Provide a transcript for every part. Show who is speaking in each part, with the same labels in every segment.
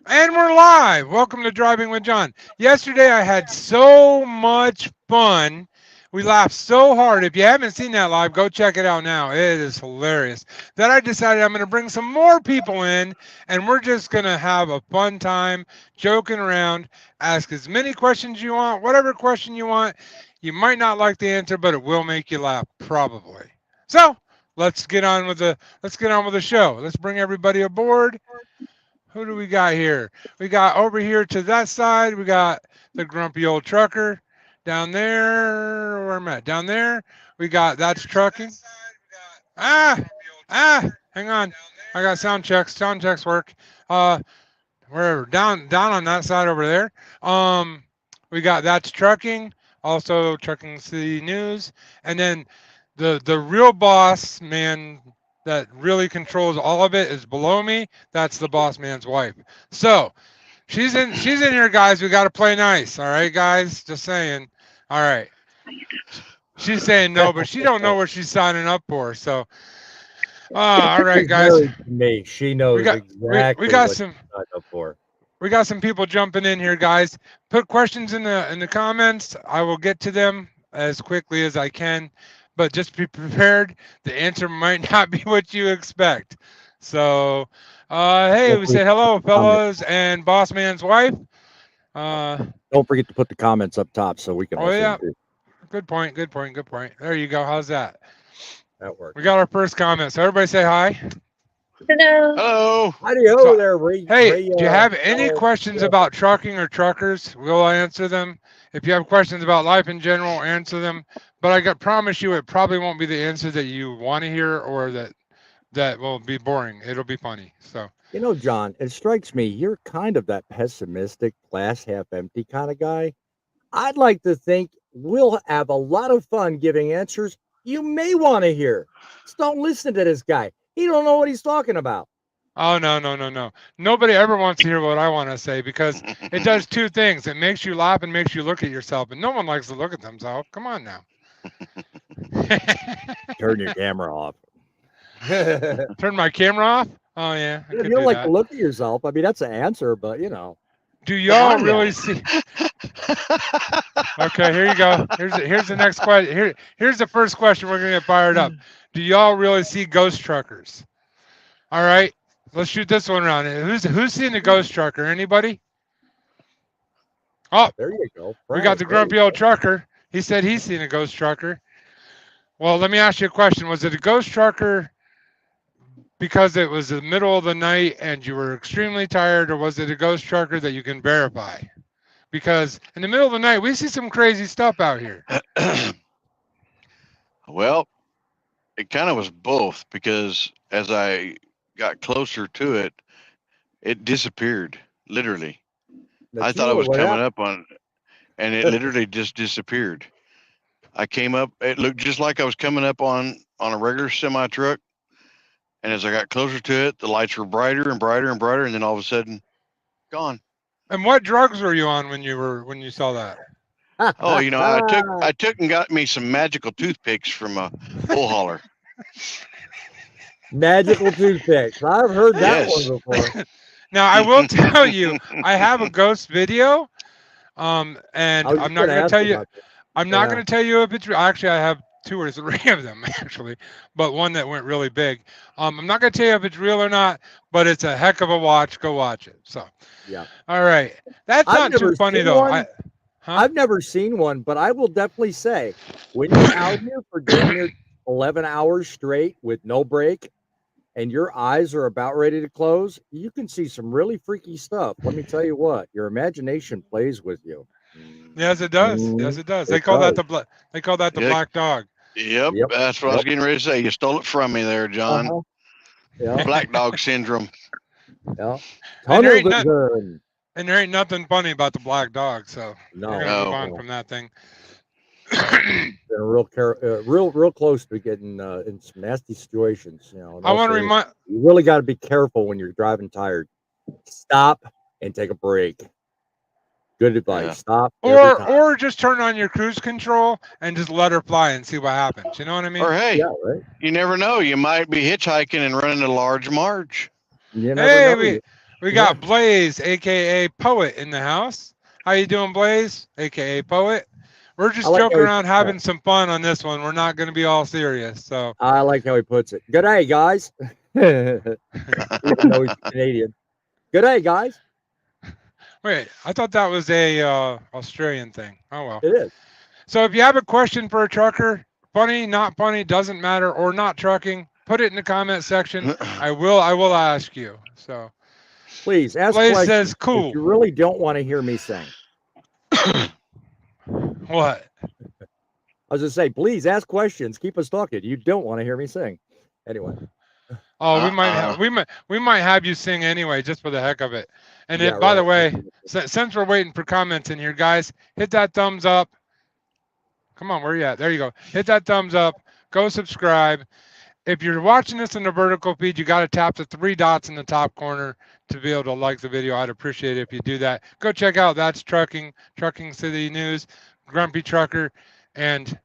Speaker 1: And we're live. Welcome to Driving with John. Yesterday I had so much fun. We laughed so hard. If you haven't seen that live, go check it out now. It is hilarious. Then I decided I'm going to bring some more people in and we're just going to have a fun time joking around. Ask as many questions you want, whatever question you want. You might not like the answer, but it will make you laugh probably. So, let's get on with the show. Let's bring everybody aboard. Who do we got here? We got over here to that side. We got the grumpy old trucker down there. Where am I? Down there. We got that's trucking. Ah, hang on. I got sound checks. Sound checks work. Uh, wherever down on that side over there. We got that's trucking. Also trucking city news, and then the real boss man that really controls all of it is below me. That's the boss man's wife. So she's in here, guys. We got to play nice. All right, guys. Just saying. All right. She's saying no, but she don't know what she's signing up for. So, all right, guys.
Speaker 2: Married to me. She knows
Speaker 1: We got
Speaker 2: exactly
Speaker 1: we got
Speaker 2: what
Speaker 1: some
Speaker 2: she's signed up for.
Speaker 1: we got some people jumping in here, guys. Put questions in the comments. I will get to them as quickly as I can, but just be prepared. The answer might not be what you expect. So, hey, we
Speaker 2: Don't
Speaker 1: say
Speaker 2: forget to
Speaker 1: hello,
Speaker 2: put the comments.
Speaker 1: fellas, and boss man's wife.
Speaker 2: Don't forget to put the comments up top so we can
Speaker 1: Oh
Speaker 2: all see
Speaker 1: yeah,
Speaker 2: them too.
Speaker 1: good point, good point, good point. There you go. How's that?
Speaker 2: That works.
Speaker 1: We got our first comment. So everybody say hi.
Speaker 3: Hello.
Speaker 4: Hello.
Speaker 2: Howdy ho
Speaker 1: So,
Speaker 2: there, Ray.
Speaker 1: hey,
Speaker 2: Ray
Speaker 1: do you have any
Speaker 2: fellow-
Speaker 1: questions about trucking or truckers? We'll answer them. If you have questions about life in general, answer them. But I got promise you, it probably won't be the answer that you want to hear, or that will be boring. It'll be funny. So,
Speaker 2: John, it strikes me you're kind of that pessimistic, glass half empty kind of guy. I'd like to think we'll have a lot of fun giving answers you may want to hear. Just don't listen to this guy. He don't know what he's talking about.
Speaker 1: oh no, no, no, no. Nobody ever wants to hear what I want to say because it does two things. It makes you laugh and makes you look at yourself, and no one likes to look at themselves. Come on now.
Speaker 2: Turn your camera off. Yeah,
Speaker 1: Turn my camera off. Oh yeah, I
Speaker 2: you
Speaker 1: could
Speaker 2: don't
Speaker 1: do
Speaker 2: like to
Speaker 1: that.
Speaker 2: look at yourself. I mean, that's an answer, but
Speaker 1: Do
Speaker 4: Come
Speaker 1: y'all
Speaker 4: on
Speaker 1: really
Speaker 4: now.
Speaker 1: see? Okay, here you go. Here's the next question. Here's the first question. We're gonna get fired up. Do y'all really see ghost truckers? All right, let's shoot this one around. Who's seen a ghost trucker? Anybody? Oh,
Speaker 2: there you go.
Speaker 1: we
Speaker 2: Frank,
Speaker 1: got the
Speaker 2: there you
Speaker 1: grumpy old trucker. He said he's seen a ghost trucker. Well, let me ask you a question. Was it a ghost trucker because it was the middle of the night and you were extremely tired, or was it a ghost trucker that you can verify? Because in the middle of the night, we see some crazy stuff out here.
Speaker 4: Well, it kind of was both because as I got closer to it, it disappeared. Literally, I
Speaker 2: But you
Speaker 4: thought I
Speaker 2: know
Speaker 4: was
Speaker 2: what
Speaker 4: coming
Speaker 2: happened?
Speaker 4: up on, and it literally just disappeared. I came up. It looked just like I was coming up on a regular semi truck, and as I got closer to it, the lights were brighter and brighter and brighter, and then all of a sudden, gone.
Speaker 1: And what drugs were you on when you saw that?
Speaker 4: Oh, I took and got me some magical toothpicks from a bull hauler.
Speaker 2: Magical toothpicks. I've heard that
Speaker 4: Yes.
Speaker 2: one before.
Speaker 1: Now I will tell you, I have a ghost video. And
Speaker 2: I was
Speaker 1: I'm
Speaker 2: just
Speaker 1: not
Speaker 2: going to
Speaker 1: gonna
Speaker 2: ask
Speaker 1: tell you.
Speaker 2: about that.
Speaker 1: I'm not
Speaker 2: Yeah.
Speaker 1: gonna tell you if it's real. Actually, I have two or three of them actually, but one that went really big. I'm not gonna tell you if it's real or not, but it's a heck of a watch. Go watch it. So,
Speaker 2: Yeah.
Speaker 1: all right, that's
Speaker 2: I've
Speaker 1: not too
Speaker 2: never
Speaker 1: funny
Speaker 2: seen
Speaker 1: though.
Speaker 2: one.
Speaker 1: Huh?
Speaker 2: I've never seen one, but I will definitely say when you're out here for damn near 11 hours straight with no break and your eyes are about ready to close, you can see some really freaky stuff. Let me tell you what, your imagination plays with you.
Speaker 1: Yes, it does. Yes,
Speaker 2: Mhm.
Speaker 1: it does.
Speaker 2: It does.
Speaker 1: They call that the
Speaker 4: Yeah,
Speaker 1: black dog.
Speaker 4: yep,
Speaker 2: Yep.
Speaker 4: that's what I was
Speaker 2: Yep.
Speaker 4: getting ready to say. You stole it from me there, John.
Speaker 2: Uh-huh. Yeah.
Speaker 4: Black dog syndrome.
Speaker 2: Yeah.
Speaker 1: And there
Speaker 2: Tunnel
Speaker 1: ain't not,
Speaker 2: vision.
Speaker 1: and there ain't nothing funny about the black dog. So we're
Speaker 2: No.
Speaker 1: gonna move
Speaker 4: No.
Speaker 1: on
Speaker 2: No.
Speaker 1: from that thing.
Speaker 2: They're real close to getting in some nasty situations. And
Speaker 1: I want to
Speaker 2: also
Speaker 1: remind.
Speaker 2: you really got to be careful when you're driving tired. Stop and take a break. Good advice.
Speaker 4: Yeah.
Speaker 2: Stop every
Speaker 1: Or
Speaker 2: time.
Speaker 1: or just turn on your cruise control and just let her fly and see what happens. You know what I mean?
Speaker 4: Or hey,
Speaker 2: Yeah, right.
Speaker 4: you never know. You might be hitchhiking and running a large marge.
Speaker 2: You never
Speaker 1: Hey,
Speaker 2: know.
Speaker 1: We got Blaze, aka Poet, in the house. How you doing, Blaze, aka Poet? We're just joking around, having some fun on this one. We're not going to be all serious. So
Speaker 2: I like how he puts it. Good day, guys. Even though he's Canadian. Good day, guys.
Speaker 1: wait, I thought that was a Australian thing. Oh well.
Speaker 2: It is.
Speaker 1: So if you have a question for a trucker, funny, not funny, doesn't matter, or not trucking, put it in the comment section. I will ask you. So
Speaker 2: please ask
Speaker 1: Blaze
Speaker 2: questions.
Speaker 1: says, cool.
Speaker 2: If you really don't want to hear me sing.
Speaker 1: What?
Speaker 2: I was gonna say, please ask questions. Keep us talking. You don't want to hear me sing. Anyway.
Speaker 1: Oh, we might have you sing anyway, just for the heck of it. And
Speaker 2: Yeah,
Speaker 1: by the way, since we're waiting for comments in here, guys, hit that thumbs up. Come on, where are you at? There you go. Hit that thumbs up. Go subscribe. If you're watching this in the vertical feed, you got to tap the 3 dots in the top corner to be able to like the video. I'd appreciate it if you do that. Go check out That's Trucking, Trucking City News, Grumpy Trucker, and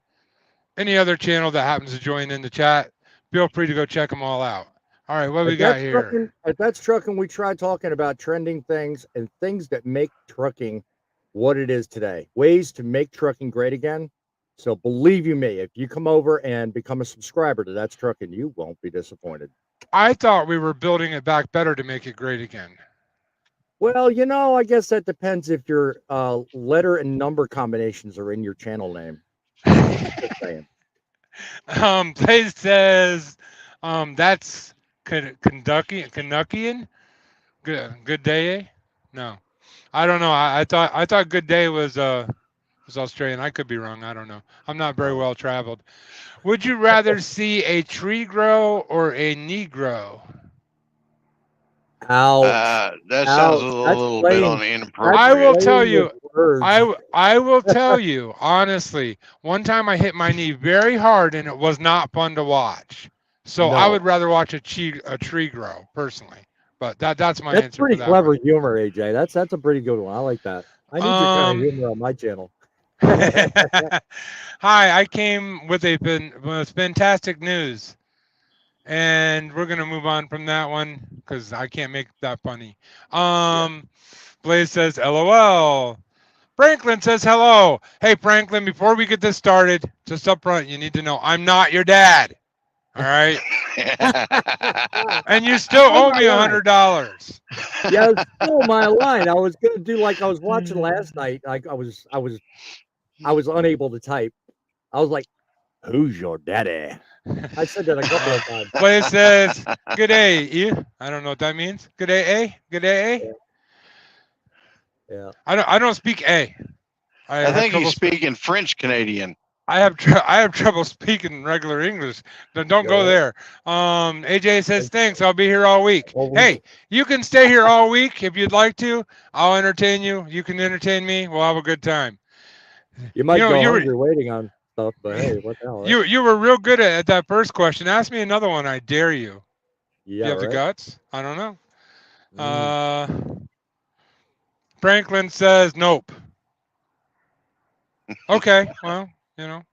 Speaker 1: any other channel that happens to join in the chat. Feel free to go check them all out. All right, what we got here?
Speaker 2: At That's Trucking, we try talking about trending things and things that make trucking what it is today. Ways to make trucking great again. So believe you me, if you come over and become a subscriber to That's Trucking, you won't be disappointed.
Speaker 1: I thought we were building it back better to make it great again.
Speaker 2: Well, you know, I guess that depends if your letter and number combinations are in your channel name. Just saying.
Speaker 1: Blaze says, that's Canuckian. Good day, eh? No, I don't know. I thought Good Day was Australian. I could be wrong. I don't know. I'm not very well traveled. Would you rather see a tree grow or a Negro?
Speaker 2: Ouch.
Speaker 4: That sounds a little bit on the inappropriate.
Speaker 1: I will tell you. I will tell you honestly. One time I hit my knee very hard and it was not fun to watch. So I would rather watch a tree grow personally. But that's my answer.
Speaker 2: That's pretty clever humor, AJ. That's a pretty good one. I like that. I need your kind of humor on my channel.
Speaker 1: Hi, I came with fantastic news. And we're gonna move on from that one because I can't make that funny. Blaze says LOL. Franklin says hello. Hey Franklin, before we get this started, just up front, you need to know I'm not your dad. All right. And you still owe me $100.
Speaker 2: Yeah, it's still my line. I was gonna do like I was watching last night. Like I was unable to type. I was like, "Who's your daddy?" I said that a couple of times.
Speaker 1: Blaze says, "Good day, you." I don't know what that means. Good day, A. Good day, A.
Speaker 2: Yeah.
Speaker 1: I don't speak A.
Speaker 4: I think he's speaking French Canadian.
Speaker 1: I have trouble speaking regular English. Don't go there. AJ says thanks. I'll be here all week. Hey, you can stay here all week if you'd like to. I'll entertain you. You can entertain me. We'll have a good time.
Speaker 2: You might go hungry waiting on stuff, but hey, what the hell? Right?
Speaker 1: You were real good at that first question. Ask me another one. I dare you.
Speaker 2: Yeah,
Speaker 1: you have the guts? I don't know. Franklin says nope. Okay, well. You know,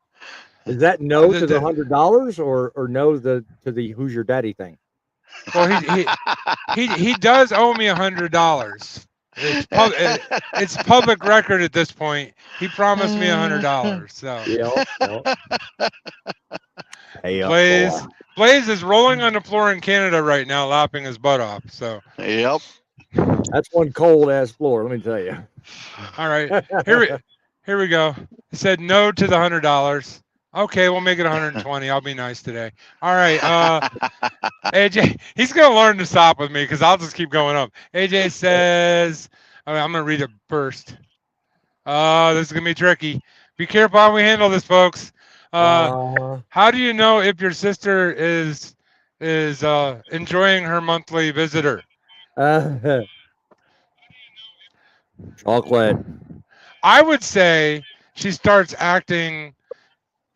Speaker 2: is that no to the $100 or no to the who's your daddy thing?
Speaker 1: Well, he does owe me $100. It's public record at this point. He promised me $100. So
Speaker 2: yeah.
Speaker 1: Blaze is rolling on the floor in Canada right now, laughing his butt off. So
Speaker 4: yep,
Speaker 2: that's one cold ass floor. Let me tell you.
Speaker 1: All right, here we go. He said no to the $100. Okay, we'll make it 120. I'll be nice today. All right. AJ, he's going to learn to stop with me because I'll just keep going up. AJ says, I'm going to read it first. This is going to be tricky. Be careful how we handle this, folks. How do you know if your sister is enjoying her monthly visitor?
Speaker 2: Chocolate.
Speaker 1: I would say she starts acting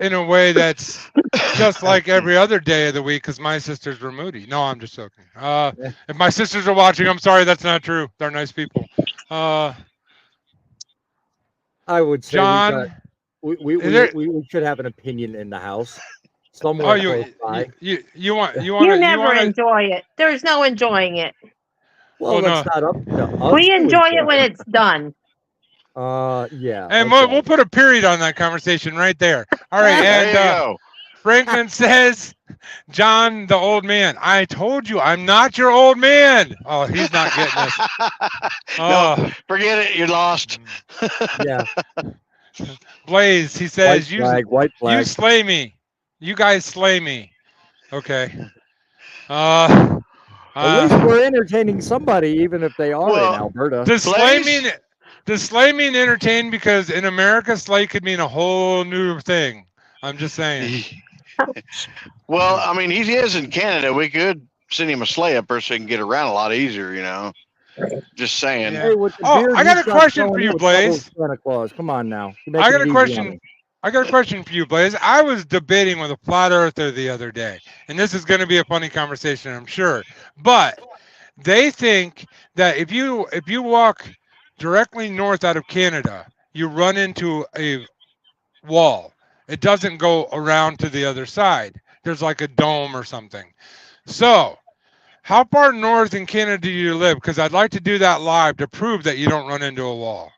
Speaker 1: in a way that's just like every other day of the week because my sisters were moody. No, I'm just joking. If my sisters are watching, I'm sorry, that's not true. They're nice people.
Speaker 2: I would say
Speaker 1: John,
Speaker 2: we should have an opinion in the house. Somewhere
Speaker 1: you want
Speaker 3: you never enjoy it. There's no enjoying it.
Speaker 2: Well,
Speaker 1: Well,
Speaker 2: that's not up to us.
Speaker 3: We
Speaker 2: to
Speaker 3: enjoy it
Speaker 2: enjoy.
Speaker 3: when it's done.
Speaker 2: Yeah.
Speaker 1: And
Speaker 2: okay.
Speaker 1: we'll put a period on that conversation right there. All right,
Speaker 4: There you
Speaker 1: and
Speaker 4: go.
Speaker 1: Franklin says, John, the old man. I told you, I'm not your old man. Oh, he's not getting this.
Speaker 4: No,
Speaker 1: Oh,
Speaker 4: forget it. You lost.
Speaker 2: Yeah.
Speaker 1: Blaze, he
Speaker 2: White
Speaker 1: says,
Speaker 2: flag. White
Speaker 1: you
Speaker 2: flag.
Speaker 1: slay me. You guys slay me. Okay. Uh,
Speaker 2: At least we're entertaining somebody, even if they are in
Speaker 4: Well,
Speaker 2: Alberta.
Speaker 1: does slay
Speaker 4: Blaze?
Speaker 1: mean entertain? Because in America, slay could mean a whole new thing. I'm just saying.
Speaker 4: Well, I mean, he is in Canada. We could send him a sleigh up there so he can get around a lot easier, you know. Just saying.
Speaker 1: Yeah.
Speaker 2: Hey, with the
Speaker 1: Oh,
Speaker 2: beard,
Speaker 1: I got
Speaker 2: he's
Speaker 1: a
Speaker 2: not
Speaker 1: question for
Speaker 2: showing
Speaker 1: you,
Speaker 2: with double
Speaker 1: Blaze.
Speaker 2: Santa Claus. Come on now. You're
Speaker 1: I
Speaker 2: making
Speaker 1: got a
Speaker 2: it easy on
Speaker 1: question.
Speaker 2: me.
Speaker 1: I got a question for you, Blaze. I was debating with a flat earther the other day, and this is going to be a funny conversation, I'm sure. But they think that if you walk directly north out of Canada, you run into a wall. It doesn't go around to the other side. There's like a dome or something. So, how far north in Canada do you live? Because I'd like to do that live to prove that you don't run into a wall.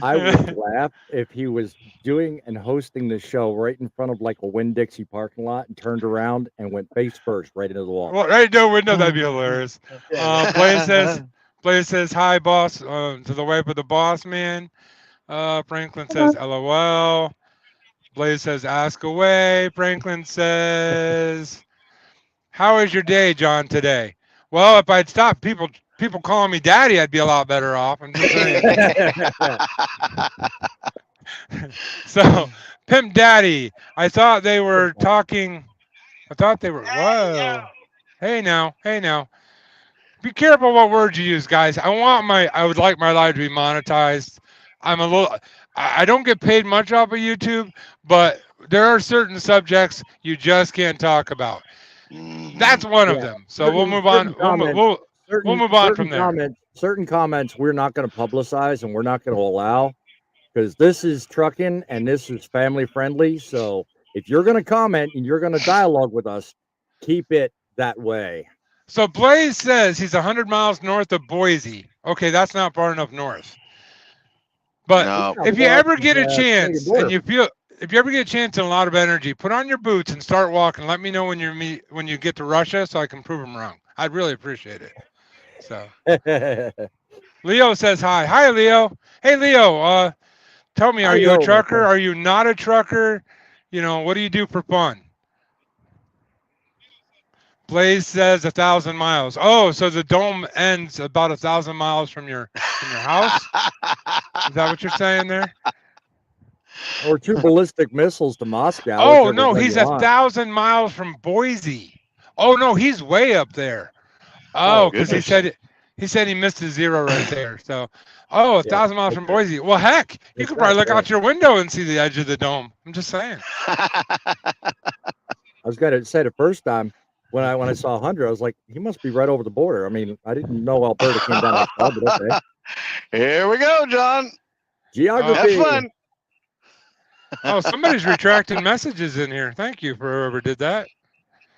Speaker 2: I would laugh if he was doing and hosting the show right in front of like a Winn-Dixie parking lot and turned around and went face first right into the wall.
Speaker 1: Well, right no window, that'd be hilarious. Blaze says hi, boss, to the wife of the boss man. Franklin says LOL. Blaze says ask away. Franklin says, how is your day, John, today? Well, if I'd stop people calling me daddy, I'd be a lot better off. I'm just saying. So, Pimp Daddy, I thought they were talking. I thought they were. Whoa. Hey now. Be careful what words you use, guys. I would like my live to be monetized. I don't get paid much off of YouTube, but there are certain subjects you just can't talk about. That's one of them. So we'll move on. We'll move on from there.
Speaker 2: Certain comments we're not going to publicize and we're not going to allow because this is Truckin and this is family friendly. So if you're going to comment and you're going to dialogue with us, keep it that way.
Speaker 1: So Blaze says he's 100 miles north of Boise. Okay, that's not far enough north. But
Speaker 4: No.
Speaker 1: if you ever get a chance and if you ever get a chance and a lot of energy, put on your boots and start walking. Let me know when you get to Russia so I can prove them wrong. I'd really appreciate it. So Leo says hi. Hi, Leo. Hey, Leo. Tell me, are you a trucker? Are you not a trucker? You know, what do you do for fun? Blaze says 1,000 miles. Oh, so the dome ends about 1,000 miles from your house? Is that what you're saying there?
Speaker 2: Or 2 ballistic missiles to Moscow.
Speaker 1: Oh no, he's 1,000 miles from Boise. Oh no, he's way up there. Oh, because he said he missed a zero right there. So, 1,000 miles from Boise. Well, heck, you could probably look out your window and see the edge of the dome. I'm just saying.
Speaker 2: I was gonna say the first time when I saw 100, I was like, he must be right over the border. I mean, I didn't know Alberta came down that far, but okay.
Speaker 4: Here we go, John.
Speaker 2: Geography.
Speaker 4: Have fun.
Speaker 1: Oh, somebody's retracting messages in here. Thank you for whoever did that.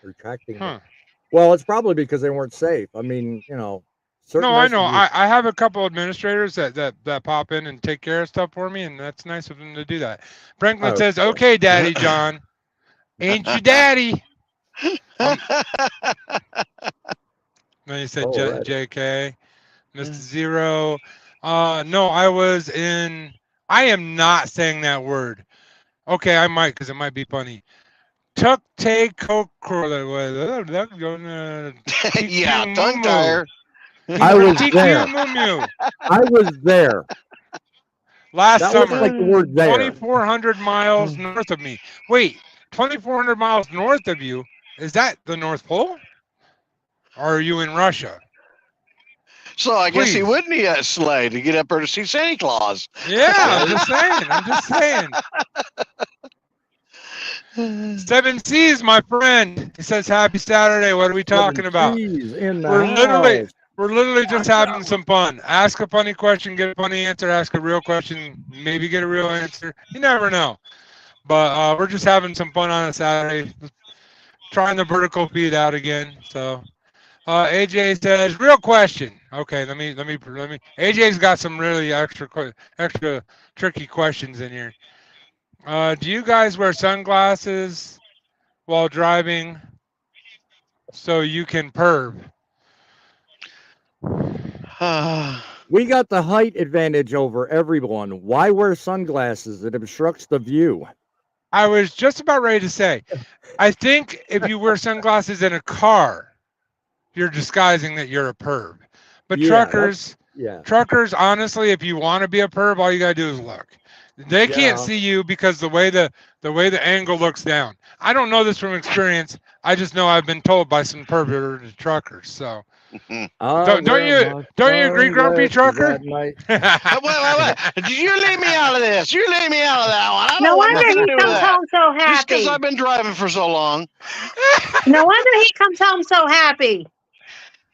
Speaker 2: Retracting. Huh. Well, it's probably because they weren't safe. I mean, you know.
Speaker 1: No, I know. I have a couple administrators that pop in and take care of stuff for me, and that's nice of them to do that. Franklin says, "Okay, Daddy John, ain't you daddy?" Then he said, "JK, Mr. Zero." No, I am not saying that word. Okay, I might because it might be funny. Tuck take coke.
Speaker 4: Yeah, tongue tire.
Speaker 2: I was there. I was there.
Speaker 1: Last summer,
Speaker 2: like the word there.
Speaker 1: 2,400 miles north of me. Wait, 2,400 miles north of you? Is that the North Pole? Or are you in Russia?
Speaker 4: So I guess he would need a sleigh to get up there to see Santa Claus.
Speaker 1: Yeah, I'm just saying. 7C's, my friend. He says, "Happy Saturday." What are we talking about? We're literally just having some fun. Ask a funny question, get a funny answer. Ask a real question, maybe get a real answer. You never know. But we're just having some fun on a Saturday. trying the vertical feed out again. So AJ says, real question. Okay, let me. AJ's got some really extra tricky questions in here. Do you guys wear sunglasses while driving so you can perv?
Speaker 2: We got the height advantage over everyone. Why wear sunglasses? It obstructs the view.
Speaker 1: I was just about ready to say, I think if you wear sunglasses in a car, you're disguising that you're a perv. But
Speaker 2: Yeah,
Speaker 1: truckers, honestly, if you want to be a perv, all you gotta do is look. They can't see you because the way the angle looks down. I don't know this from experience. I just know I've been told by some perverted truckers. So don't you agree, Grumpy Trucker?
Speaker 4: Wait. You leave me out of this. You leave me out of that one. I don't
Speaker 3: No
Speaker 4: want
Speaker 3: wonder
Speaker 4: nothing to
Speaker 3: he
Speaker 4: do with
Speaker 3: comes
Speaker 4: that.
Speaker 3: home so
Speaker 4: Just
Speaker 3: happy.
Speaker 4: because I've been driving for so long.
Speaker 3: No wonder he comes home so happy.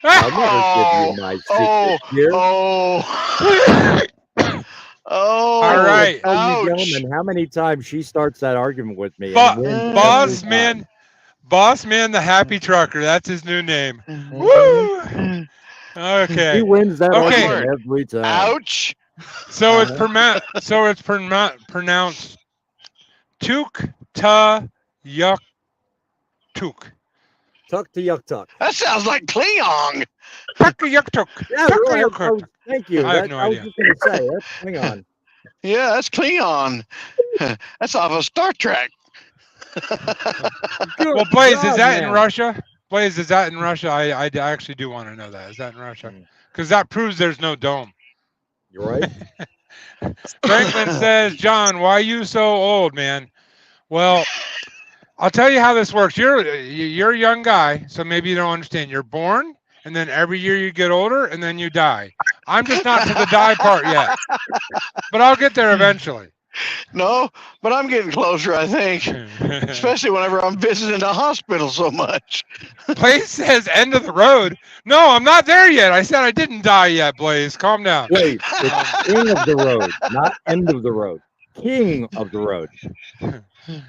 Speaker 2: I'll never give you my secret here.
Speaker 1: All right.
Speaker 2: Tell you gentlemen how many times she starts that argument with me.
Speaker 1: Boss man, the happy trucker. That's his new name. Woo! Okay.
Speaker 2: He wins that argument every time.
Speaker 4: Ouch.
Speaker 1: So it's pronounced tuk ta yuk tuk.
Speaker 2: Tuck to yuck tuck.
Speaker 4: That sounds like Klingon.
Speaker 1: Tuk yuk tuk.
Speaker 2: Yeah, really, thank you.
Speaker 1: I have no idea.
Speaker 2: I was just going to say, that's Klingon.
Speaker 4: Yeah, that's Klingon. That's off of Star Trek.
Speaker 1: Well, Blaze, is that in Russia? Blaze, is that in Russia? I actually do want to know that. Is that in Russia? Because that proves there's no dome.
Speaker 2: You're right.
Speaker 1: Franklin says, John, why are you so old, man? Well, I'll tell you how this works. You're a young guy, so maybe you don't understand. You're born, and then every year you get older, and then you die. I'm just not to the die part yet, but I'll get there eventually.
Speaker 4: No, but I'm getting closer, I think. Especially whenever I'm visiting the hospital so much.
Speaker 1: Blaze says end of the road. No, I'm not there yet. I said I didn't die yet, Blaze. Calm down.
Speaker 2: Wait, it's king of the road, not end of the road. King of the road.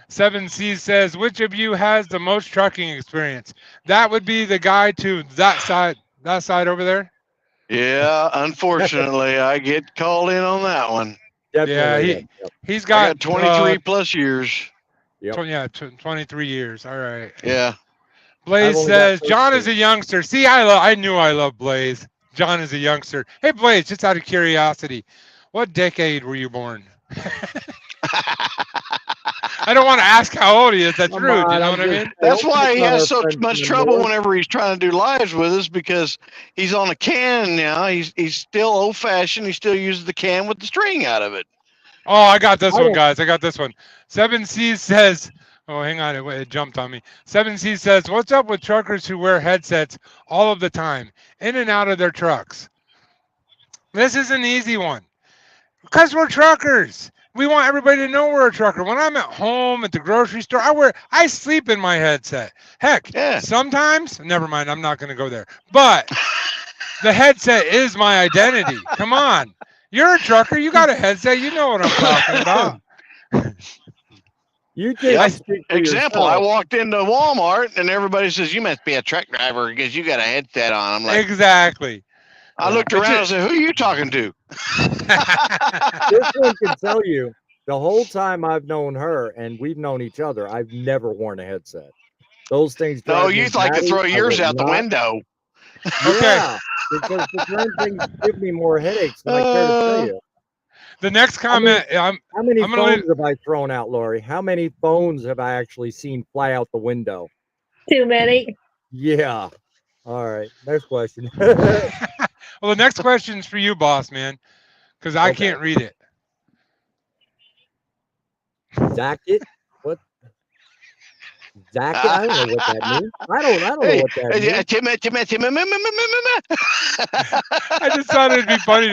Speaker 1: 7C says, which of you has the most trucking experience? That would be the guy to that side over there.
Speaker 4: Yeah, unfortunately, I get called in on that one.
Speaker 2: Definitely.
Speaker 1: Yeah, he's got
Speaker 4: 23 plus years.
Speaker 2: Yep.
Speaker 1: 23 years. All right.
Speaker 4: Yeah.
Speaker 1: Blaze says, John is a youngster. See, I knew I love Blaze. John is a youngster. Hey, Blaze, just out of curiosity, what decade were you born? I don't want to ask how old he is. That's rude. You know what I mean?
Speaker 4: That's why he has so much trouble whenever he's trying to do lives with us, because he's on a can now. He's still old fashioned. He still uses the can with the string out of it.
Speaker 1: Oh, I got this one, guys. I got this one. 7C says, oh, hang on. It jumped on me. 7C says, what's up with truckers who wear headsets all of the time, in and out of their trucks? This is an easy one. Because we're truckers. We want everybody to know we're a trucker. When I'm at home, at the grocery store, I sleep in my headset. Heck, sometimes, never mind, I'm not going to go there. But the headset is my identity. Come on. You're a trucker. You got a headset. You know what I'm talking about.
Speaker 2: You take
Speaker 4: example, I walked into Walmart and everybody says, you must be a truck driver because you got a headset on. I'm like,
Speaker 1: exactly.
Speaker 4: I looked around and said, who are you talking to?
Speaker 2: This one can tell you, the whole time I've known her and we've known each other, I've never worn a headset. Those things.
Speaker 4: No, you'd like to throw yours out the window.
Speaker 2: Yeah, because the current things give me more headaches than I care to tell you.
Speaker 1: The next comment.
Speaker 2: How many phones have I thrown out, Lori? How many phones have I actually seen fly out the window?
Speaker 3: Too many.
Speaker 2: Yeah. All right. Next question.
Speaker 1: Well, the next question is for you, boss man, because I can't read it.
Speaker 2: Zacket? What? Zacket? I don't know what that means. I don't know what that means.
Speaker 1: I just thought it'd be funny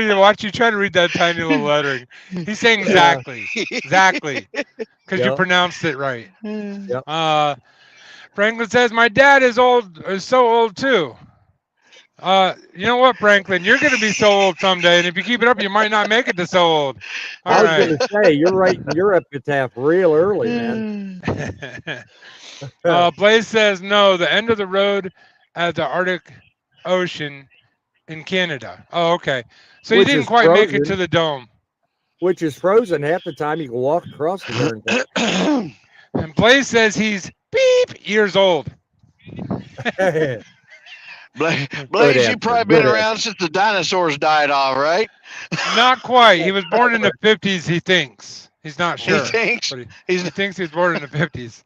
Speaker 1: to watch you try to read that tiny little lettering. He's saying exactly, because you pronounced it right.
Speaker 2: Yep.
Speaker 1: Franklin says my dad is so old too. You know what, Franklin? You're going to be so old someday, and if you keep it up, you might not make it to so old.
Speaker 2: I
Speaker 1: All
Speaker 2: was
Speaker 1: right.
Speaker 2: going to say, you're writing your epitaph real early, man.
Speaker 1: Blaze says no. The end of the road at the Arctic Ocean in Canada. Oh, okay. So you
Speaker 2: Which
Speaker 1: didn't
Speaker 2: is
Speaker 1: quite make it
Speaker 2: frozen.
Speaker 1: to the dome.
Speaker 2: Which is frozen. Half the time you can walk across the darn thing.
Speaker 1: And Blaze says he's beep years old.
Speaker 4: Blaze, you've probably been around since the dinosaurs died off, right?
Speaker 1: Not quite. He was born in the 50s, he thinks. He's not sure.
Speaker 4: He thinks.
Speaker 1: But
Speaker 4: He
Speaker 1: he thinks he was born in the 50s.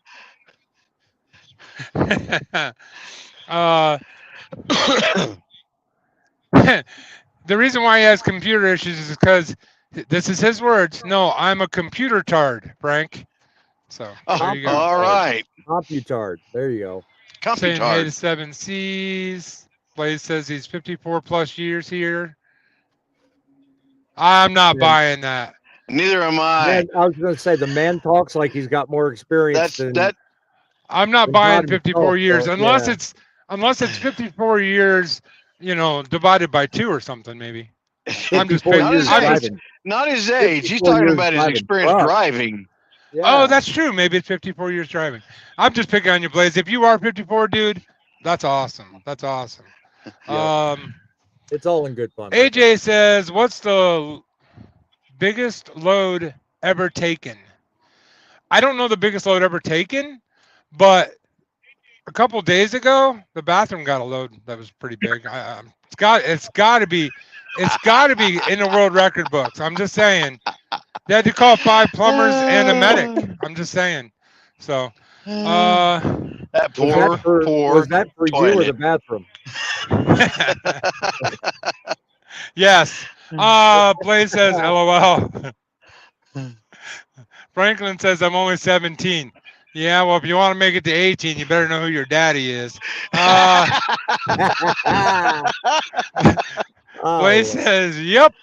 Speaker 1: The reason why he has computer issues is because this is his words. No, I'm a computer tard, Frank. So there you go.
Speaker 4: All right.
Speaker 2: Computard. There you go.
Speaker 1: Saying hey to
Speaker 4: Computard.
Speaker 1: 7 C's. Blaze says he's 54 plus years here. I'm not buying that.
Speaker 4: Neither am I.
Speaker 2: Man, I was going to say the man talks like he's got more experience than
Speaker 1: I'm not
Speaker 2: than
Speaker 1: buying
Speaker 2: God
Speaker 1: 54
Speaker 2: himself,
Speaker 1: years
Speaker 2: so,
Speaker 1: unless
Speaker 2: yeah.
Speaker 1: it's 54 years, divided by 2 or something maybe. I'm just
Speaker 2: 54
Speaker 1: picking.
Speaker 2: years driving.
Speaker 4: Not his age. He's
Speaker 2: 54
Speaker 4: talking
Speaker 2: years
Speaker 4: about his
Speaker 2: driving
Speaker 4: experience
Speaker 2: truck.
Speaker 4: driving.
Speaker 2: Yeah.
Speaker 1: Oh, that's true. Maybe it's 54 years driving. I'm just picking on you, Blaze. If you are 54, dude, that's awesome. That's awesome.
Speaker 2: Yep. It's all in good fun.
Speaker 1: AJ says, what's the biggest load ever taken? I don't know the biggest load ever taken, but a couple days ago, the bathroom got a load that was pretty big. It's got to be in the world record books. I'm just saying. They had to call 5 plumbers and a medic. I'm just saying. So,
Speaker 4: that poor.
Speaker 2: Was that for
Speaker 4: toilet.
Speaker 2: you or the bathroom?
Speaker 1: Yes. Blaze says, LOL. Franklin says, I'm only 17. Yeah, well, if you want to make it to 18, you better know who your daddy is. Blaze says, yep.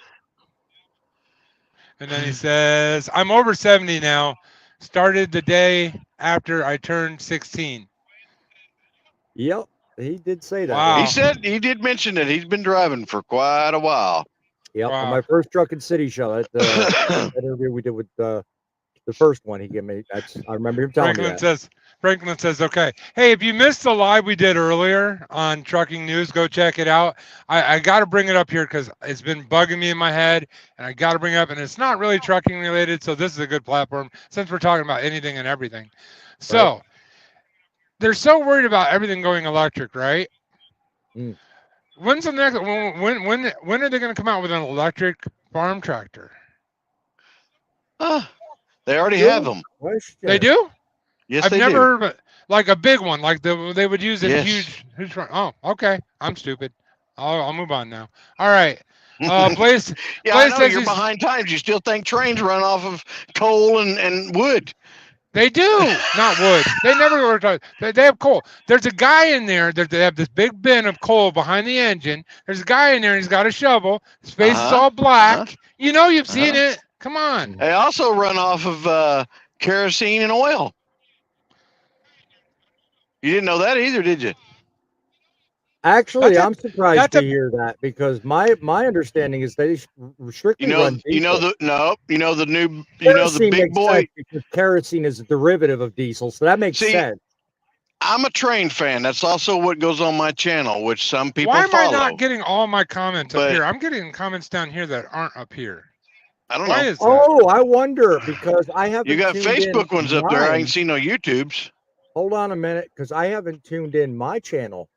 Speaker 1: And then he says, I'm over 70 now. Started the day after I turned 16.
Speaker 2: Yep, he did say that.
Speaker 1: Wow.
Speaker 4: He did mention that he's been driving for quite a while.
Speaker 2: Yep,
Speaker 1: Wow.
Speaker 2: on my first Truckin' City show, that interview we did with the first one, he gave me. I remember him telling me that.
Speaker 1: Franklin says, okay. Hey, if you missed the live we did earlier on Trucking News, go check it out. I got to bring it up here because it's been bugging me in my head, and I got to bring it up. And it's not really trucking related, so this is a good platform since we're talking about anything and everything. So they're so worried about everything going electric, right?
Speaker 2: Mm.
Speaker 1: When's the next? When are they going to come out with an electric farm tractor?
Speaker 4: They already have them.
Speaker 1: They do?
Speaker 4: Yes,
Speaker 1: I've
Speaker 4: they
Speaker 1: never
Speaker 4: do.
Speaker 1: heard of it. Like a big one, like they would use it
Speaker 4: Yes.
Speaker 1: huge. Oh, okay. I'm stupid. I'll move on now. All right. Blaze.
Speaker 4: Yeah,
Speaker 1: Blaze
Speaker 4: I know
Speaker 1: says
Speaker 4: you're
Speaker 1: he's-
Speaker 4: behind times. You still think trains run off of coal and wood.
Speaker 1: They do, not wood. They never go to. They have coal. There's a guy in there. They have this big bin of coal behind the engine. There's a guy in there. And he's got a shovel. His face is all black. You know, you've seen it. Come on.
Speaker 4: They also run off of kerosene and oil. You didn't know that either, did you?
Speaker 2: Actually, I'm surprised to hear that because my understanding is they strictly run diesel.
Speaker 4: the big boy.
Speaker 2: Because kerosene is a derivative of diesel, so that makes sense.
Speaker 4: I'm a train fan. That's also what goes on my channel, which some people
Speaker 1: Why am
Speaker 4: follow.
Speaker 1: I not getting all my comments up here? I'm getting comments down here that aren't up here.
Speaker 4: I don't
Speaker 1: Why
Speaker 4: know.
Speaker 1: is that?
Speaker 2: Oh, I wonder because I haven't.
Speaker 4: You got
Speaker 2: tuned
Speaker 4: Facebook
Speaker 2: in
Speaker 4: ones up there. I
Speaker 2: mine.
Speaker 4: ain't seen no YouTubes.
Speaker 2: Hold on a minute, because I haven't tuned in my channel.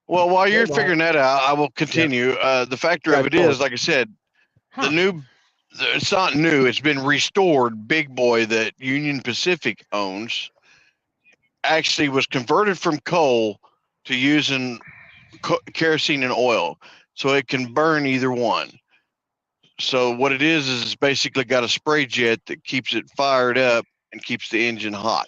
Speaker 4: Well, while you're figuring that out, I will continue. The factor of it is, like I said, it's not new. It's been restored. Big Boy that Union Pacific owns actually was converted from coal to using kerosene and oil, so it can burn either one. So what it is it's basically got a spray jet that keeps it fired up and keeps the engine hot.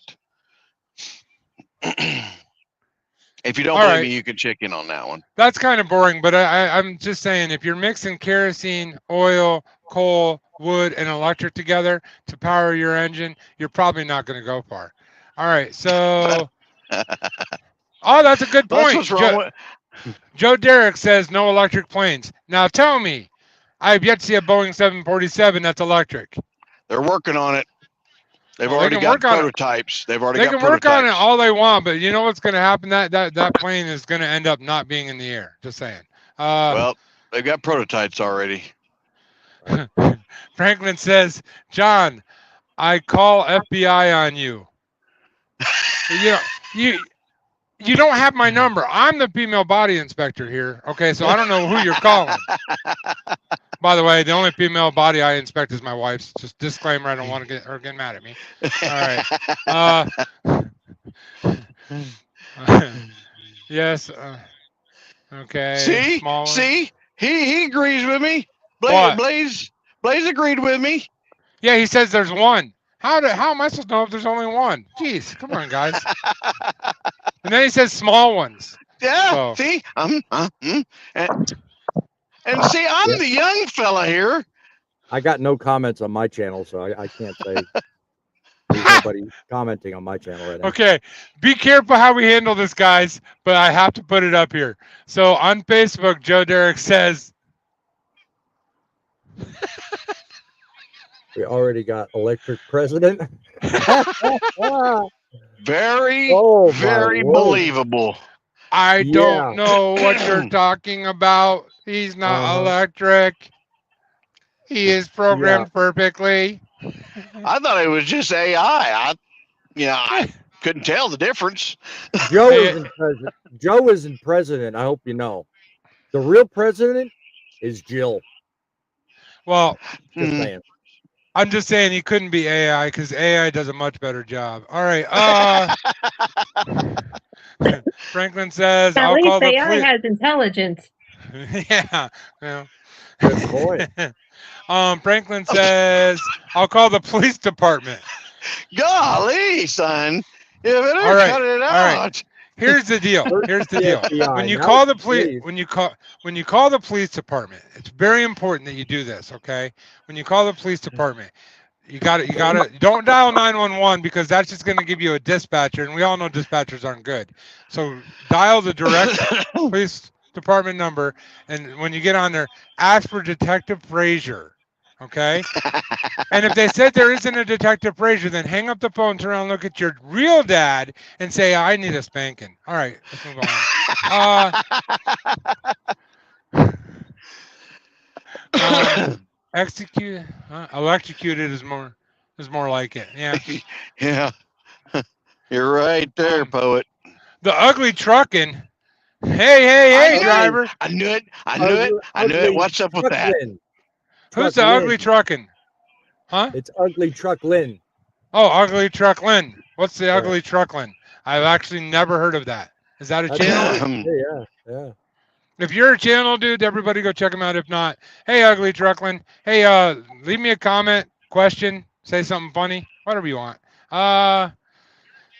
Speaker 4: If you don't believe me, you can check in on that one.
Speaker 1: That's kind of boring, but I'm just saying if you're mixing kerosene, oil, coal, wood, and electric together to power your engine, you're probably not going to go far. All right, so Oh, that's a good
Speaker 4: That's
Speaker 1: point.
Speaker 4: what's wrong with.
Speaker 1: Joe Derrick says no electric planes. Now tell me, I've yet to see a Boeing 747 that's electric.
Speaker 4: They're working on it. They've
Speaker 1: Well, they
Speaker 4: already
Speaker 1: can
Speaker 4: got
Speaker 1: work on it.
Speaker 4: prototypes. They've already
Speaker 1: They
Speaker 4: got
Speaker 1: can work
Speaker 4: prototypes.
Speaker 1: on it all they want, but you know what's going to happen? That plane is going to end up not being in the air. Just saying.
Speaker 4: Well, they've got prototypes already.
Speaker 1: Franklin says, John, I call FBI on you. You don't have my number. I'm the female body inspector here. Okay, so I don't know who you're calling. By the way, the only female body I inspect is my wife's. Just disclaimer, I don't want to get her get mad at me. All right. Yes. Okay.
Speaker 4: See,
Speaker 1: Small one.
Speaker 4: see, he agrees with me.
Speaker 1: What?
Speaker 4: Blaze agreed with me.
Speaker 1: Yeah, he says there's one. How am I supposed to know if there's only one? Jeez, come on, guys. And then he says small ones.
Speaker 4: Yeah.
Speaker 1: So.
Speaker 4: See, and see, I'm the young fella here.
Speaker 2: I got no comments on my channel, so I can't say. There's nobody commenting on my channel right now.
Speaker 1: Okay, be careful how we handle this, guys, but I have to put it up here. So on Facebook, Joe Derrick says,
Speaker 2: We already got electric president.
Speaker 4: Very,
Speaker 2: Oh, my
Speaker 4: very
Speaker 2: word.
Speaker 4: believable.
Speaker 1: I
Speaker 2: Yeah.
Speaker 1: don't know what you're talking about. He's not electric. He is programmed perfectly.
Speaker 4: I thought it was just AI. I couldn't tell the difference.
Speaker 2: Joe isn't president. Joe isn't president. I hope you know. The real president is Jill.
Speaker 1: Well,
Speaker 2: Just saying.
Speaker 1: I'm just saying he couldn't be AI because AI does a much better job. All right. Franklin says,
Speaker 3: At
Speaker 1: I'll
Speaker 3: least
Speaker 1: call the
Speaker 3: AI
Speaker 1: police.
Speaker 3: has intelligence.
Speaker 1: Yeah. Well.
Speaker 2: Good point.
Speaker 1: Franklin says, I'll call the police department.
Speaker 4: Golly, son. If it ain't
Speaker 1: All right,
Speaker 4: cut it
Speaker 1: all
Speaker 4: out.
Speaker 1: right. Here's the deal. Here's the deal.
Speaker 2: FBI.
Speaker 1: When you
Speaker 2: Now
Speaker 1: call the
Speaker 2: it's
Speaker 1: police, when you call the police department, it's very important that you do this. Okay. When you call the police department, you gotta don't dial 911 because that's just gonna give you a dispatcher, and we all know dispatchers aren't good. So dial the direct police department number, and when you get on there, ask for Detective Frazier. Okay. And if they said there isn't a Detective Frazier, then hang up the phone, turn around, look at your real dad, and say, I need a spanking. All right, let's move on. Electrocuted is more like it. Yeah.
Speaker 4: Yeah. You're right there, poet.
Speaker 1: The ugly truckin'. Hey, driver.
Speaker 4: I knew it. I knew it. What's up with that?
Speaker 1: Who's the ugly truckin'? Huh?
Speaker 2: It's ugly Truckin.
Speaker 1: Oh, ugly trucklin. What's the ugly trucklin? I've actually never heard of that. Is that a channel?
Speaker 2: Yeah.
Speaker 1: If you're a channel, dude, everybody go check them out. If not, hey, ugly trucklin. Hey, leave me a comment, question, say something funny, whatever you want.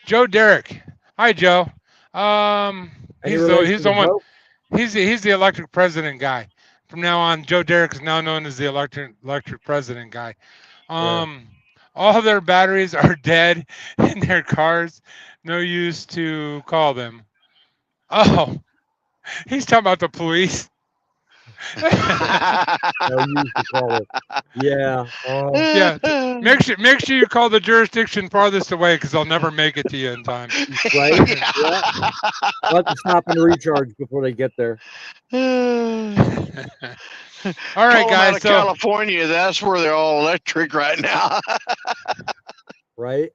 Speaker 1: Joe Derrick. Hi, Joe. He's the one. He's the electric president guy. From now on, Joe Derrick is now known as the electric president guy. All their batteries are dead in their cars. No use to call them. Oh, he's talking about the police.
Speaker 2: No use to call it. Yeah.
Speaker 1: Yeah. Make sure you call the jurisdiction farthest away because they'll never make it to you in time.
Speaker 2: Right? Yeah. Let them stop and recharge before they get there.
Speaker 1: All right, guys.
Speaker 4: Out of California, that's where they're all electric right now.
Speaker 2: Right.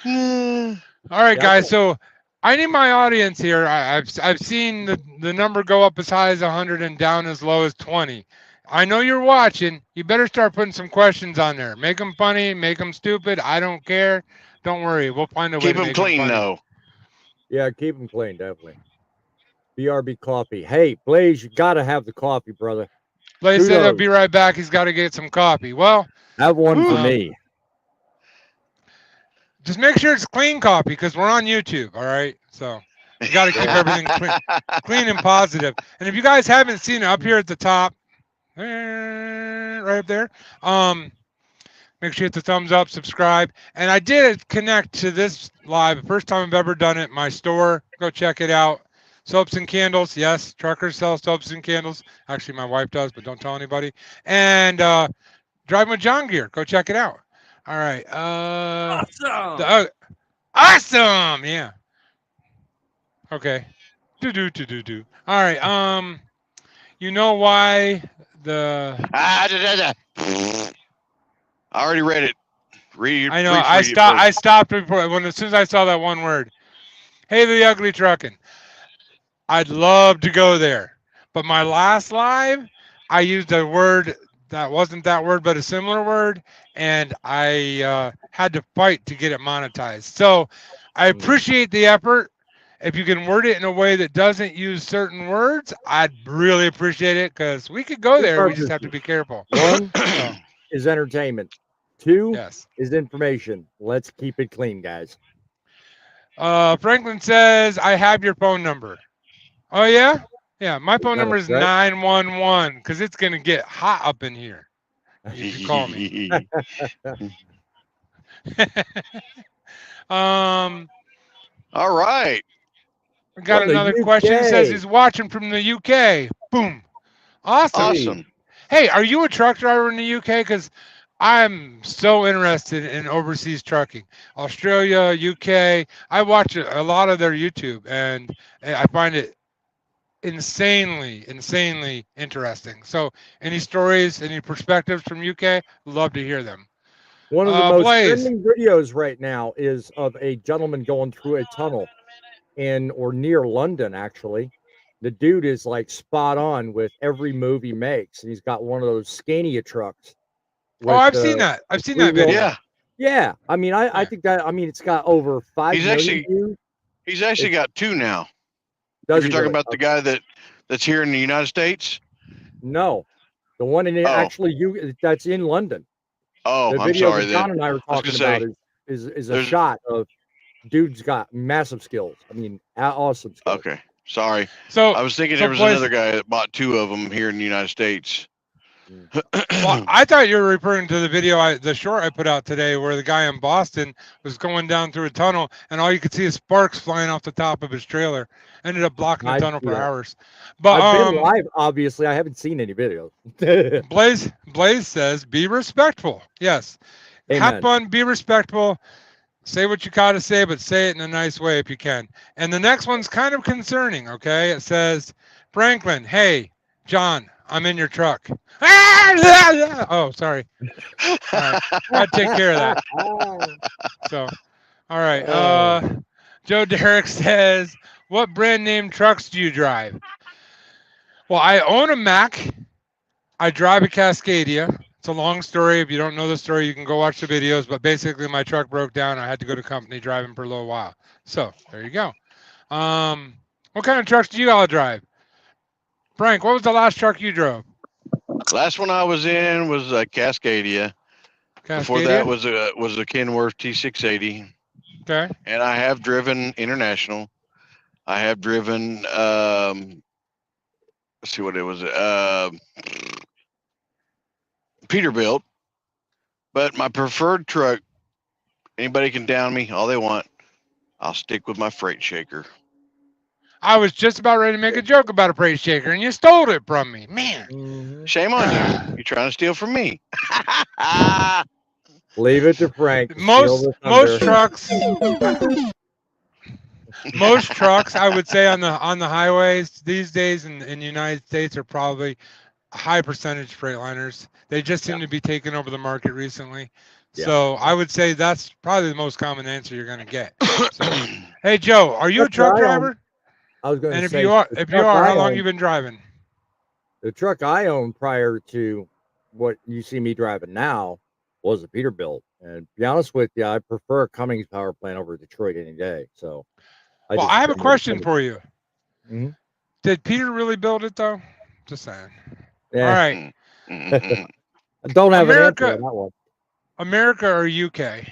Speaker 1: All right, guys. So I need my audience here. I've seen the number go up as high as 100 and down as low as 20. I know you're watching. You better start putting some questions on there. Make them funny. Make them stupid. I don't care. Don't worry. We'll find a way to
Speaker 4: Keep them
Speaker 1: make
Speaker 4: clean,
Speaker 1: them funny.
Speaker 4: though.
Speaker 2: Yeah, keep them clean, definitely. BRB coffee. Hey, Blaze, you got to have the coffee, brother.
Speaker 1: Blaze said he'll be right back. He's got to get some coffee. Well,
Speaker 2: have one for me.
Speaker 1: Just make sure it's clean coffee because we're on YouTube. All right. So you got to keep everything clean and positive. And if you guys haven't seen it up here at the top, right up there, Make sure you hit the thumbs up, subscribe. And I did connect to this live. The first time I've ever done it. My store. Go check it out. Soaps and candles. Yes, truckers sell soaps and candles. Actually, my wife does, but don't tell anybody. And Driving with John gear. Go check it out. All right.
Speaker 5: Awesome.
Speaker 1: Awesome. Yeah. Okay. Do. All right. You know why the
Speaker 4: I already read it. Read.
Speaker 1: I know
Speaker 4: read
Speaker 1: I
Speaker 4: for you
Speaker 1: stopped. I
Speaker 4: first.
Speaker 1: stopped before when as soon as I saw that one word. Hey, the ugly trucking. I'd love to go there, but my last live, I used a word that wasn't that word, but a similar word, and I had to fight to get it monetized. So I appreciate the effort. If you can word it in a way that doesn't use certain words, I'd really appreciate it because we could go
Speaker 2: Two
Speaker 1: there. We just have to
Speaker 2: purposes.
Speaker 1: be careful.
Speaker 2: One
Speaker 1: So,
Speaker 2: is entertainment. Two
Speaker 1: yes.
Speaker 2: is information. Let's keep it clean, guys.
Speaker 1: Franklin says, I have your phone number. Oh, yeah? Yeah, my phone number is 911 because it's going to get hot up in here. If you call me.
Speaker 4: All right.
Speaker 1: We got
Speaker 2: From the
Speaker 1: another question. Says
Speaker 2: UK.
Speaker 1: he's watching from the UK. Boom. Awesome.
Speaker 4: Awesome.
Speaker 1: Hey, are you a truck driver in the UK? Because I'm so interested in overseas trucking. Australia, UK. I watch a lot of their YouTube, and I find it insanely interesting. So, any stories, any perspectives from UK? Love to hear them.
Speaker 2: One of the most
Speaker 1: Blaze.
Speaker 2: trending videos right now is of a gentleman going through a tunnel in or near London, actually. The dude is like spot on with every move he makes. He's got one of those Scania trucks.
Speaker 1: Oh, I've seen that. I've seen that video.
Speaker 4: Yeah.
Speaker 2: Yeah. I mean, I think that, I mean, it's got over 5
Speaker 4: He's
Speaker 2: million
Speaker 4: actually-
Speaker 2: views.
Speaker 4: He's actually got two now.
Speaker 2: Does
Speaker 4: If
Speaker 2: he
Speaker 4: you're talking
Speaker 2: really?
Speaker 4: about the guy that's here in the United States.
Speaker 2: No, the one in actually that's in London.
Speaker 4: Oh,
Speaker 2: The
Speaker 4: I'm
Speaker 2: video
Speaker 4: sorry
Speaker 2: that John
Speaker 4: then.
Speaker 2: and I were
Speaker 4: I was
Speaker 2: talking
Speaker 4: gonna
Speaker 2: about is a
Speaker 4: there's-
Speaker 2: shot of dude's got massive skills. I mean, awesome skills.
Speaker 4: Okay. Sorry.
Speaker 1: So
Speaker 4: I was thinking
Speaker 1: so
Speaker 4: there was
Speaker 1: Blaze-
Speaker 4: another guy that bought two of them here in the United States.
Speaker 1: Well, I thought you were referring to the video, the short I put out today, where the guy in Boston was going down through a tunnel, and all you could see is sparks flying off the top of his trailer. Ended up blocking the
Speaker 2: I
Speaker 1: tunnel
Speaker 2: see
Speaker 1: for
Speaker 2: that.
Speaker 1: hours. But
Speaker 2: I've been live, obviously. I haven't seen any videos.
Speaker 1: Blaze says, "Be respectful." Yes,
Speaker 2: Amen.
Speaker 1: have fun, be respectful. Say what you gotta say, but say it in a nice way if you can. And the next one's kind of concerning. Okay, it says, "Franklin, hey, John, I'm in your truck." Oh, sorry. All right. I'd take care of that. So, all right. Joe Derrick says, what brand name trucks do you drive? Well, I own a Mack. I drive a Cascadia. It's a long story. If you don't know the story, you can go watch the videos. But basically, my truck broke down. I had to go to company driving for a little while. So there you go. What kind of trucks do you all drive? Frank, what was the last truck you drove?
Speaker 4: Last one I was in was a Cascadia. Before that was a Kenworth T680.
Speaker 1: Okay.
Speaker 4: And I have driven international. I have driven let's see what it was. Peterbilt. But my preferred truck, anybody can down me all they want. I'll stick with my freight shaker.
Speaker 1: I was just about ready to make a joke about a freight shaker, and you stole it from me, man.
Speaker 4: Shame on you. You're trying to steal from me.
Speaker 2: Leave it to Frank. to
Speaker 1: Most
Speaker 2: steal the thunder.
Speaker 1: trucks, I would say on the highways these days in the United States are probably a high percentage Freightliners. They just seem to be taking over the market recently.
Speaker 2: Yeah.
Speaker 1: So I would say that's probably the most common answer you're going to get. So, hey Joe, are you a truck driver?
Speaker 2: I was going to
Speaker 1: And
Speaker 2: say,
Speaker 1: if you are, how long you been driving?
Speaker 2: The truck I owned prior to what you see me driving now was a Peterbilt. And to be honest with you, I prefer a Cummins power plant over Detroit any day. So,
Speaker 1: I have a question for you.
Speaker 2: Mhm.
Speaker 1: Did Peter really build it though? Just saying.
Speaker 2: Yeah.
Speaker 1: All right.
Speaker 2: I don't have an answer
Speaker 1: America-
Speaker 2: on that one.
Speaker 1: America or UK?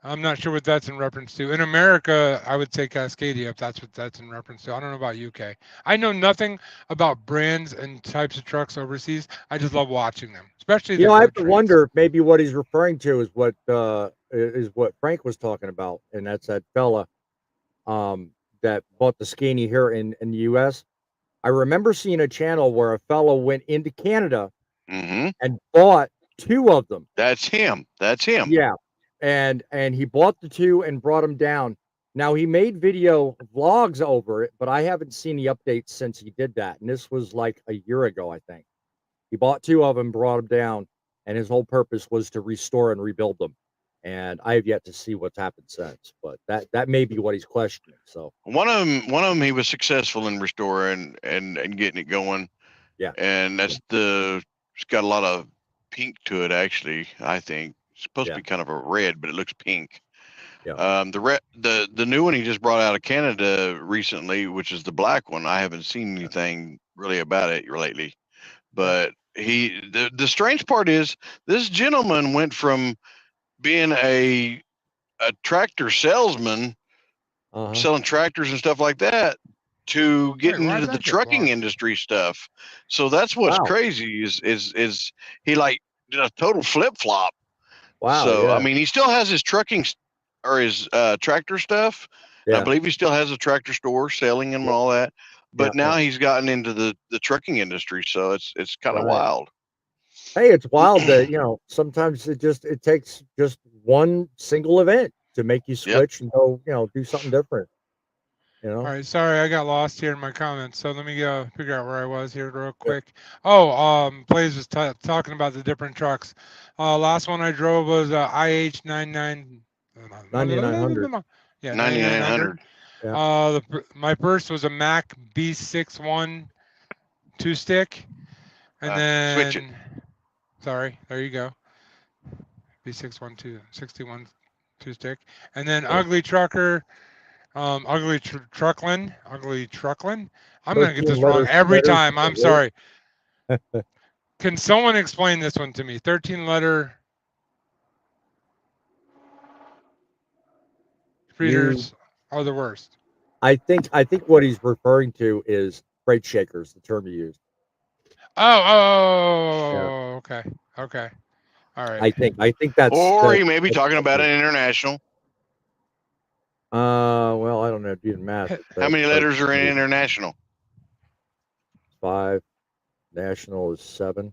Speaker 1: I'm not sure what that's in reference to. In America, I would say Cascadia, if that's what that's in reference to. I don't know about UK. I know nothing about brands and types of trucks overseas. I just love watching them, especially
Speaker 2: You
Speaker 1: the
Speaker 2: know, I have
Speaker 1: dirt
Speaker 2: to
Speaker 1: trains.
Speaker 2: wonder if maybe what he's referring to is what Frank was talking about, and that's that fella that bought the Skinny here in the U.S. I remember seeing a channel where a fellow went into Canada
Speaker 4: Mm-hmm.
Speaker 2: and bought 2 of them.
Speaker 4: That's him. That's him.
Speaker 2: Yeah, and he bought the 2 and brought them down. Now he made video vlogs over it, but I haven't seen the updates since he did that. And this was like a year ago, I think. He bought 2 of them, brought them down, and his whole purpose was to restore and rebuild them. And I have yet to see what's happened since, but that may be what he's questioning. So
Speaker 4: One of them, he was successful in restoring and getting it going.
Speaker 2: Yeah.
Speaker 4: And that's it's got a lot of pink to it, actually. I think it's supposed to be kind of a red, but it looks pink.
Speaker 2: Yeah.
Speaker 4: The new one he just brought out of Canada recently, which is the black one. I haven't seen anything really about it lately, but the strange part is this gentleman went from being a tractor salesman, selling tractors and stuff like that, to getting into the trucking industry stuff. So that's what's crazy is he like did a total flip flop.
Speaker 2: Wow.
Speaker 4: So
Speaker 2: yeah.
Speaker 4: I mean, he still has his trucking or his tractor stuff.
Speaker 2: Yeah.
Speaker 4: I believe he still has a tractor store selling them and all that. But now he's gotten into the trucking industry, so it's kind of wild.
Speaker 2: Hey, it's wild that sometimes it takes just one single event to make you switch and go do something different.
Speaker 1: All right, sorry, I got lost here in my comments, so let me go figure out where I was here real quick. Oh, Blaze was talking about the different trucks. Last one I drove was IH 9900. Yeah, 9900.
Speaker 2: Yeah.
Speaker 1: My first was a Mac B61 2-stick, and then
Speaker 4: switch it.
Speaker 1: Sorry, there you go. B61 61 2-stick, and then Ugly Trucker. Ugly Truckin. I'm gonna get this wrong every time. I'm sorry. Can someone explain this one to me? 13-letter readers are the worst.
Speaker 2: I think what he's referring to is freight shakers, the term you used.
Speaker 1: Okay. All right.
Speaker 2: I think that's.
Speaker 4: Or he may be talking about an international.
Speaker 2: Well, I don't know. Do the math.
Speaker 4: How many letters are in international?
Speaker 2: 5. National is 7.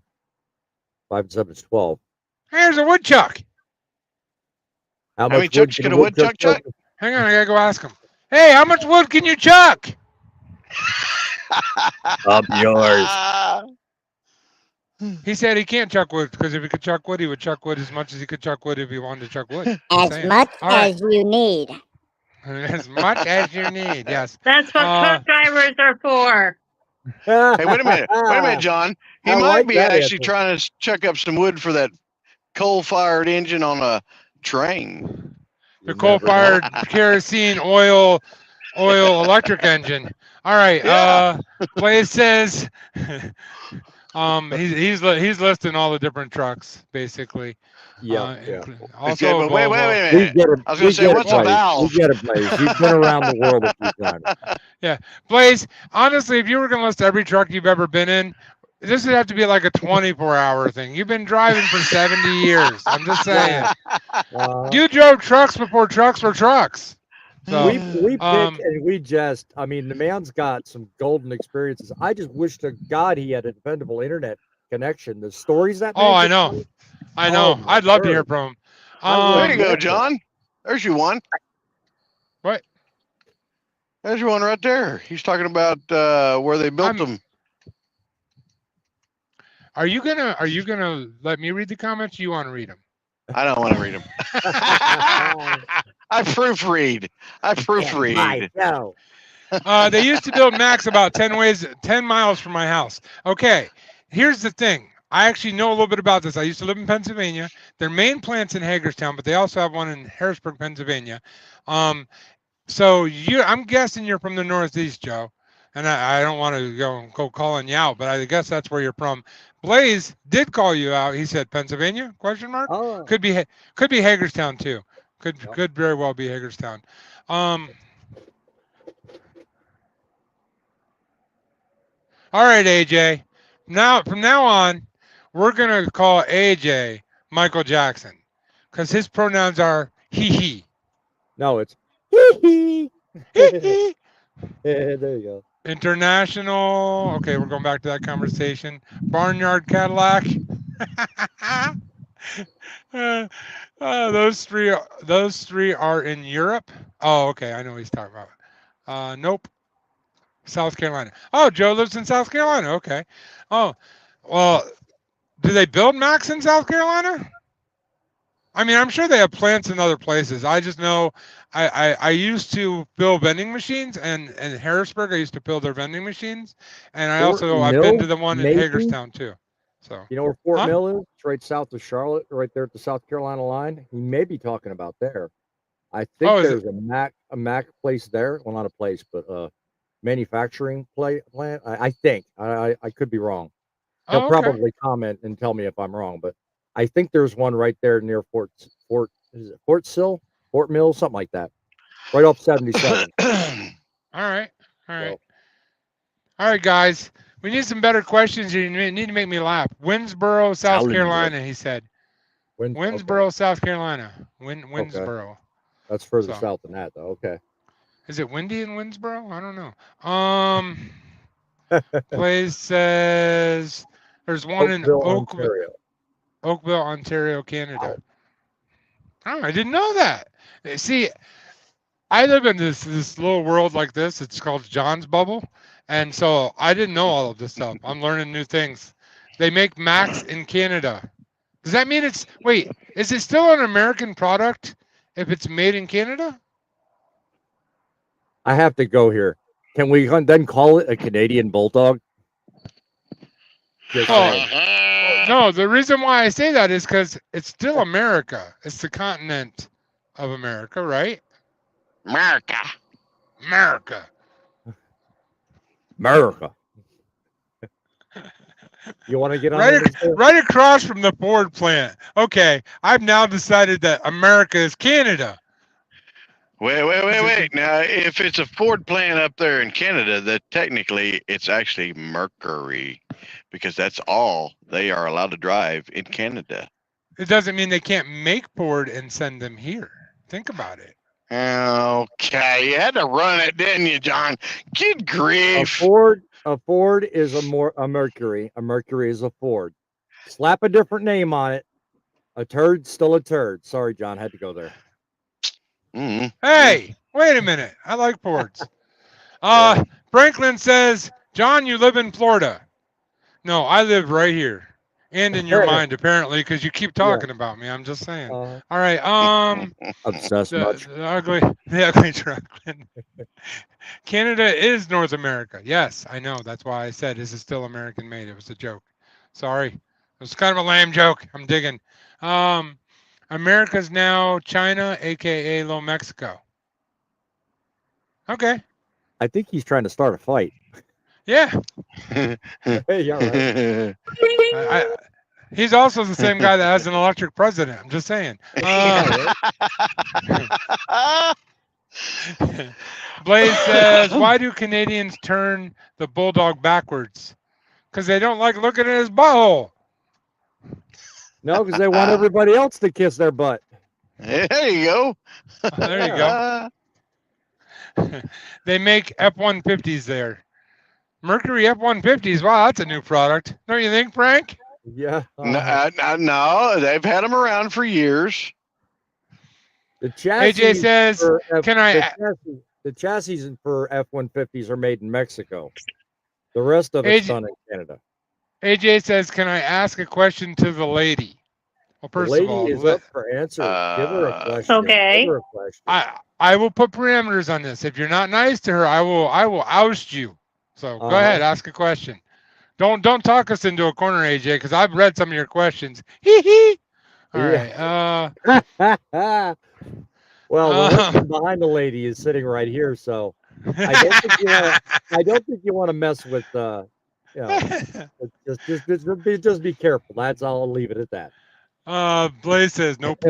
Speaker 2: 5 and 7 is 12.
Speaker 1: Here's a woodchuck.
Speaker 4: How many chucks can a woodchuck chuck?
Speaker 1: Hang on, I gotta go ask him. Hey, how much wood can you chuck?
Speaker 2: Up yours.
Speaker 1: He said he can't chuck wood because if he could chuck wood, he would chuck wood as much as he could chuck wood if he wanted to chuck wood.
Speaker 6: As much as you need.
Speaker 1: As much as you need, yes.
Speaker 3: That's what truck drivers are for.
Speaker 4: Hey, wait a minute, John. He might be actually trying to chuck up some wood for that coal-fired engine on a train.
Speaker 1: The coal-fired kerosene oil electric engine. All right. Blaze says he's listing all the different trucks basically. Also,
Speaker 4: but wait a minute. I was going to say, what's a valve?
Speaker 2: We get it, Blaze. You've been around the world a few times.
Speaker 1: Yeah, Blaze. Honestly, if you were going to list every truck you've ever been in, this would have to be like a 24-hour thing. You've been driving for 70 years. I'm just saying. You drove trucks before trucks were trucks. So,
Speaker 2: we pick and we just. I mean, the man's got some golden experiences. I just wish to God he had a dependable internet connection. The stories that.
Speaker 1: I know. I'd love to hear from him.
Speaker 4: There you go, John. There's your one.
Speaker 1: What?
Speaker 4: There's your one right there. He's talking about where they built them.
Speaker 1: Are you gonna let me read the comments? Or you want to read them?
Speaker 4: I don't want to read them. I proofread.
Speaker 1: They used to build Macs about 10 miles from my house. Okay, here's the thing. I actually know a little bit about this. I used to live in Pennsylvania. Their main plant's in Hagerstown, but they also have one in Harrisburg, Pennsylvania. So I'm guessing you're from the Northeast, Joe. And I don't want to go calling you out, but I guess that's where you're from. Blaze did call you out. He said Pennsylvania? ?
Speaker 2: Oh.
Speaker 1: Could be Hagerstown too. Could very well be Hagerstown. All right, AJ. From now on, we're gonna call AJ Michael Jackson because his pronouns are he.
Speaker 2: No, it's
Speaker 1: He.
Speaker 2: there you go.
Speaker 1: International. Okay, we're going back to that conversation. Barnyard Cadillac. Those three are in Europe. Oh, okay. I know what he's talking about. Nope. South Carolina. Oh, Joe lives in South Carolina. Okay. Oh, well, do they build Macs in South Carolina? I mean, I'm sure they have plants in other places. I just know I used to build vending machines, and in Harrisburg, I used to build their vending machines. And I've been to the one in Hagerstown too. So
Speaker 2: you know where Fort Mill is? It's right south of Charlotte, right there at the South Carolina line. He may be talking about there. I think there's a Mac place there. Well, not a place, but manufacturing plant. I think I could be wrong. He'll probably comment and tell me if I'm wrong, but I think there's one right there near Fort Mill, something like that, right off 77.
Speaker 1: All right, guys. We need some better questions. You need to make me laugh. Winsboro, South Carolina. He said. Winsboro, South Carolina. Winsboro.
Speaker 2: Okay. That's further south than that, though. Okay.
Speaker 1: Is it windy in Winsboro? I don't know. Place says there's one in Oakville, Ontario, Canada. Oh, I didn't know that. See, I live in this little world like this. It's called John's Bubble. And so I didn't know all of this stuff. I'm learning new things. They make Macs in Canada. Does that mean is it still an American product if it's made in Canada?
Speaker 2: I have to go here. Can we then call it a Canadian Bulldog?
Speaker 1: No, the reason why I say that is because it's still America. It's the continent of America, right? America.
Speaker 2: You want to get on
Speaker 1: right across from the Ford plant. Okay, I've now decided that America is Canada.
Speaker 4: Wait. Now, if it's a Ford plant up there in Canada, that technically it's actually Mercury, because that's all they are allowed to drive in Canada.
Speaker 1: It doesn't mean they can't make Ford and send them here. Think about it.
Speaker 4: Okay, you had to run it, didn't you, John? Good grief.
Speaker 2: A Ford is a Mercury. A Mercury is a Ford. Slap a different name on it. A turd's still a turd. Sorry, John, had to go there.
Speaker 4: Mm-hmm.
Speaker 1: Hey, wait a minute. I like Fords. Franklin says, John, you live in Florida. No, I live right here. And in your mind, apparently, because you keep talking about me. I'm just saying. All right.
Speaker 2: Obsessed much.
Speaker 1: The ugly truckman. Canada is North America. Yes, I know. That's why I said, is it still American made? It was a joke. Sorry. It was kind of a lame joke. I'm digging. America's now China, a.k.a. Little Mexico. Okay.
Speaker 2: I think he's trying to start a fight.
Speaker 1: Yeah.
Speaker 2: Yeah, right.
Speaker 1: He's also the same guy that has an electric president. I'm just saying. Blaze says, why do Canadians turn the bulldog backwards? Because they don't like looking at his butthole.
Speaker 2: No, because they want everybody else to kiss their butt.
Speaker 4: There you go.
Speaker 1: There you go. They make F-150s there. Mercury F-150s. Wow, that's a new product. Don't you think, Frank?
Speaker 2: Yeah.
Speaker 4: No, they've had them around for years.
Speaker 2: The chassis
Speaker 1: AJ says,
Speaker 2: the chassis for F-150s are made in Mexico. The rest of it's done in Canada.
Speaker 1: AJ says, can I ask a question to the lady? Well, first
Speaker 2: the
Speaker 1: of all,
Speaker 2: lady is up for answer. Give her a question.
Speaker 3: Okay.
Speaker 2: Give her a question.
Speaker 1: I will put parameters on this. If you're not nice to her, I will oust you. So go ahead, ask a question. Don't talk us into a corner, AJ, because I've read some of your questions. Hee. All right.
Speaker 2: Well, the husband behind the lady is sitting right here, so I don't think you want to mess with. Just be careful. That's all. I'll leave it at that.
Speaker 1: Blaze says nope.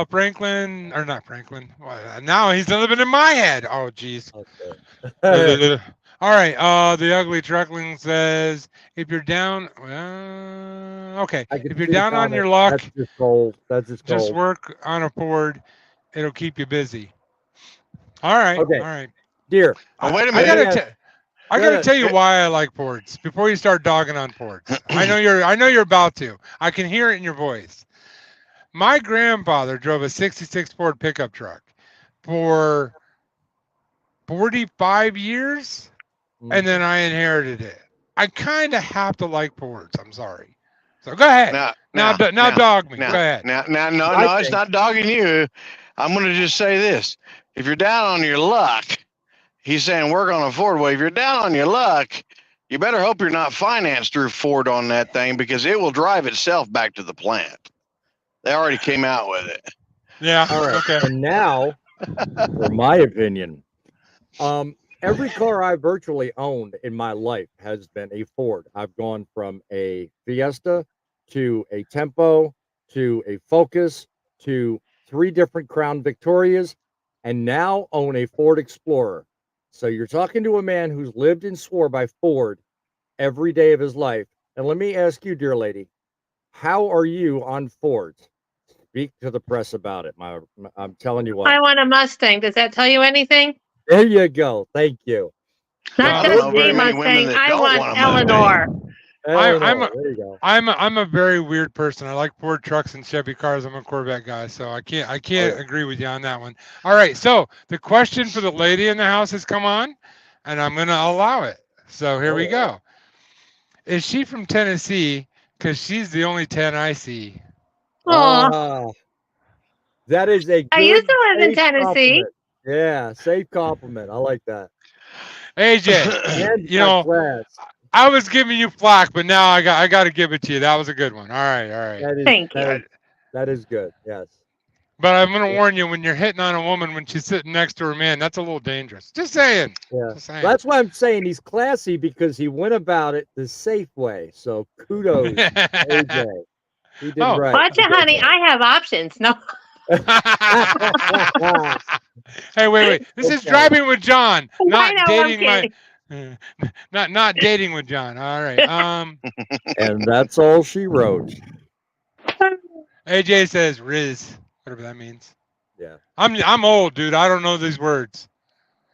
Speaker 1: Franklin or not Franklin. Well, now he's living in my head. Oh, jeez.
Speaker 2: Okay.
Speaker 1: All right. The ugly truckling says, if you're down, okay.
Speaker 2: I can
Speaker 1: If you're
Speaker 2: see the
Speaker 1: down on
Speaker 2: comment.
Speaker 1: your luck,
Speaker 2: That's just cold. That's just
Speaker 1: just
Speaker 2: cold.
Speaker 1: work on a Ford. It'll keep you busy. All right.
Speaker 2: Okay.
Speaker 1: All right.
Speaker 2: Dear,
Speaker 4: Oh, wait a
Speaker 1: I
Speaker 4: minute.
Speaker 1: gotta
Speaker 2: ahead.
Speaker 1: tell you why I like Fords before you start dogging on Fords. I know you're about to. I can hear it in your voice. My grandfather drove a 66 Ford pickup truck for 45 years, and then I inherited it. I kind of have to like Fords. I'm sorry. So go ahead. Now dog me. Go ahead.
Speaker 4: No,
Speaker 2: I
Speaker 4: it's
Speaker 2: think-
Speaker 4: not dogging you. I'm going to just say this. If you're down on your luck, he's saying work on a Ford. Well, if you're down on your luck, you better hope you're not financed through Ford on that thing because it will drive itself back to the plant. They already came out with it.
Speaker 1: Yeah.
Speaker 2: All right.
Speaker 1: Okay.
Speaker 2: And now, for my opinion, every car I virtually owned in my life has been a Ford. I've gone from a Fiesta to a Tempo to a Focus to 3 different Crown Victorias, and now own a Ford Explorer. So you're talking to a man who's lived and swore by Ford every day of his life. And let me ask you, dear lady, how are you on Fords? Speak to the press about it. I'm telling you what.
Speaker 3: I want a Mustang. Does that tell you anything?
Speaker 2: There you go. Thank you.
Speaker 3: Not
Speaker 4: I don't
Speaker 3: just
Speaker 4: know very
Speaker 3: a
Speaker 4: many women
Speaker 3: Mustang.
Speaker 4: that
Speaker 3: I
Speaker 4: don't
Speaker 3: want
Speaker 4: want a Mustang.
Speaker 3: Eleanor.
Speaker 2: Eleanor, there you go.
Speaker 1: I'm a very weird person. I like Ford trucks and Chevy cars. I'm a Corvette guy, so I can't agree with you on that one. All right, so the question for the lady in the house has come on, and I'm gonna allow it. So here we go. Is she from Tennessee? Because she's the only 10 I see.
Speaker 3: Aw.
Speaker 2: That is a good,
Speaker 3: I used to live in
Speaker 2: safe
Speaker 3: Tennessee.
Speaker 2: compliment. Yeah, safe compliment. I like that.
Speaker 1: AJ,
Speaker 2: And
Speaker 1: you
Speaker 2: got
Speaker 1: know,
Speaker 2: class.
Speaker 1: I was giving you flack, but now I got to give it to you. That was a good one. All right.
Speaker 3: Thank you.
Speaker 2: That is good. Yes.
Speaker 1: But I'm gonna warn you, when you're hitting on a woman when she's sitting next to her man, that's a little dangerous. Just saying.
Speaker 2: Yeah.
Speaker 1: Just saying.
Speaker 2: That's why I'm saying he's classy because he went about it the safe way. So kudos, AJ. He did right.
Speaker 3: Watch it, honey. I have options. No.
Speaker 1: Hey, wait. This is
Speaker 2: Okay.
Speaker 1: driving with John, not
Speaker 3: I know,
Speaker 1: dating
Speaker 3: I'm
Speaker 1: my not dating with John. All right.
Speaker 2: And that's all she wrote.
Speaker 1: AJ says Riz, whatever that means.
Speaker 2: Yeah.
Speaker 1: I'm old, dude. I don't know these words.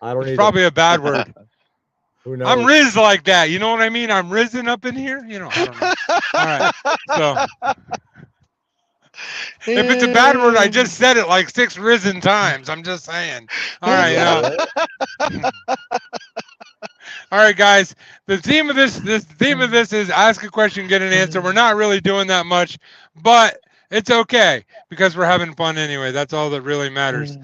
Speaker 2: I don't
Speaker 1: It's
Speaker 2: either.
Speaker 1: probably a bad word.
Speaker 2: Who knows?
Speaker 1: I'm Riz like that. You know what I mean? I'm risen up in here. You know, I don't know. All right. So if it's a bad word, I just said it like 6 risen times. I'm just saying. All right. All right, guys. The theme of this is ask a question, get an answer. We're not really doing that much, but it's okay because we're having fun anyway. That's all that really matters.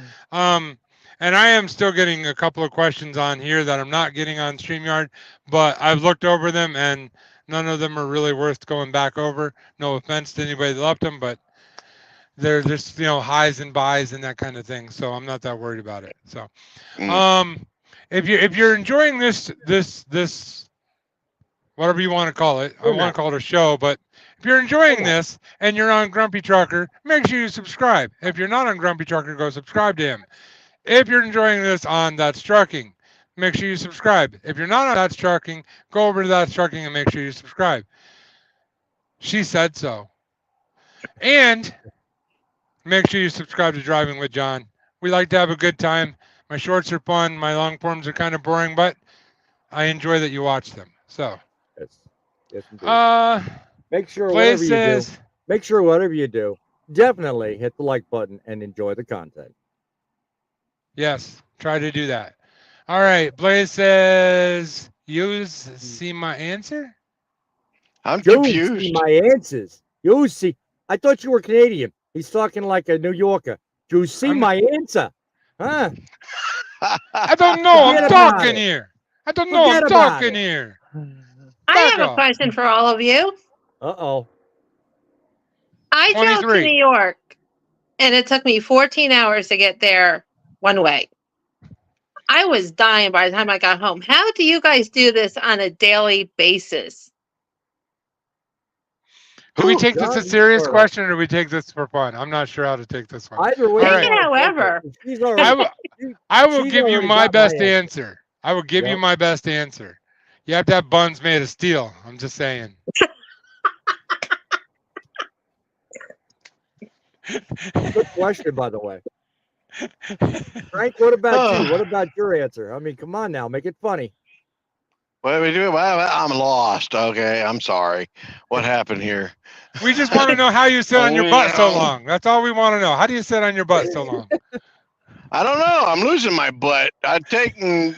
Speaker 1: And I am still getting a couple of questions on here that I'm not getting on StreamYard, but I've looked over them and none of them are really worth going back over. No offense to anybody that left them, but they're just, highs and buys and that kind of thing. So I'm not that worried about it. So, if you're enjoying this whatever you want to call it, I want to call it a show, but if you're enjoying this and you're on Grumpy Trucker, make sure you subscribe. If you're not on Grumpy Trucker, go subscribe to him. If you're enjoying this on That's Trucking, make sure you subscribe. If you're not on That's Trucking, go over to That's Trucking and make sure you subscribe. She said so. And make sure you subscribe to Driving with John. We like to have a good time. My shorts are fun. My long forms are kind of boring, but I enjoy that you watch them. So,
Speaker 2: yes indeed. Make sure whatever you do, definitely hit the like button and enjoy the content.
Speaker 1: Yes, try to do that. All right. Blaze says, "You see my answer?"
Speaker 4: I'm
Speaker 2: confused.
Speaker 4: confused.
Speaker 2: See my answers. You see, I thought you were Canadian. He's talking like a New Yorker. You see my answer? Huh?
Speaker 1: I don't know.
Speaker 2: Forget
Speaker 1: I'm
Speaker 2: about
Speaker 1: talking
Speaker 2: it.
Speaker 1: here. I don't know.
Speaker 2: Forget
Speaker 1: I'm
Speaker 2: about
Speaker 1: talking
Speaker 2: it.
Speaker 1: here.
Speaker 3: I have
Speaker 1: Back
Speaker 3: a
Speaker 1: off.
Speaker 3: question for all of you.
Speaker 2: Uh-oh.
Speaker 3: I drove to
Speaker 1: 23.
Speaker 3: New York, and it took me 14 hours to get there one way. I was dying by the time I got home. How do you guys do this on a daily basis?
Speaker 1: Do we
Speaker 4: Whew.
Speaker 1: take this a
Speaker 2: John,
Speaker 1: serious
Speaker 2: or-
Speaker 1: question, or do we take this for fun? I'm not sure how to take this one.
Speaker 2: Either way,
Speaker 1: All
Speaker 3: Take
Speaker 1: right.
Speaker 3: it however.
Speaker 2: She's
Speaker 1: I
Speaker 2: already,
Speaker 1: will.
Speaker 2: she-
Speaker 1: I will
Speaker 2: she's
Speaker 1: give you
Speaker 2: already
Speaker 1: my
Speaker 2: got my
Speaker 1: best
Speaker 2: answer.
Speaker 1: answer. I will give you
Speaker 2: Yep.
Speaker 1: my best answer. You have to have buns made of steel. I'm just saying.
Speaker 2: Good question, by the way. Frank, what about you? What about your answer? I mean, come on now, make it funny.
Speaker 4: What do we do? Well, I'm lost. Okay, I'm sorry. What happened here?
Speaker 1: We just want to know how you sit on your butt so long. That's all we want to know. How do you sit on your butt so long?
Speaker 4: I don't know. I'm losing my butt. I've taken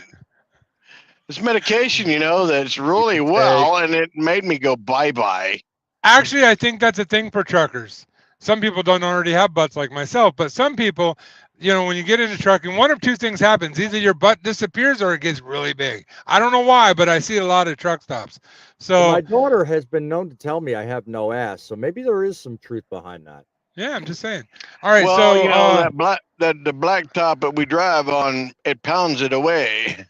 Speaker 4: this medication, that's really well, and it made me go bye-bye.
Speaker 1: Actually, I think that's a thing for truckers. Some people don't already have butts like myself, but some people, when you get into trucking, one of two things happens. Either your butt disappears or it gets really big. I don't know why, but I see a lot of truck stops. So
Speaker 2: my daughter has been known to tell me I have no ass, so maybe there is some truth behind that.
Speaker 1: yeah, I'm just saying. All right,
Speaker 4: Well,
Speaker 1: so
Speaker 4: the black top that we drive on, it pounds it away.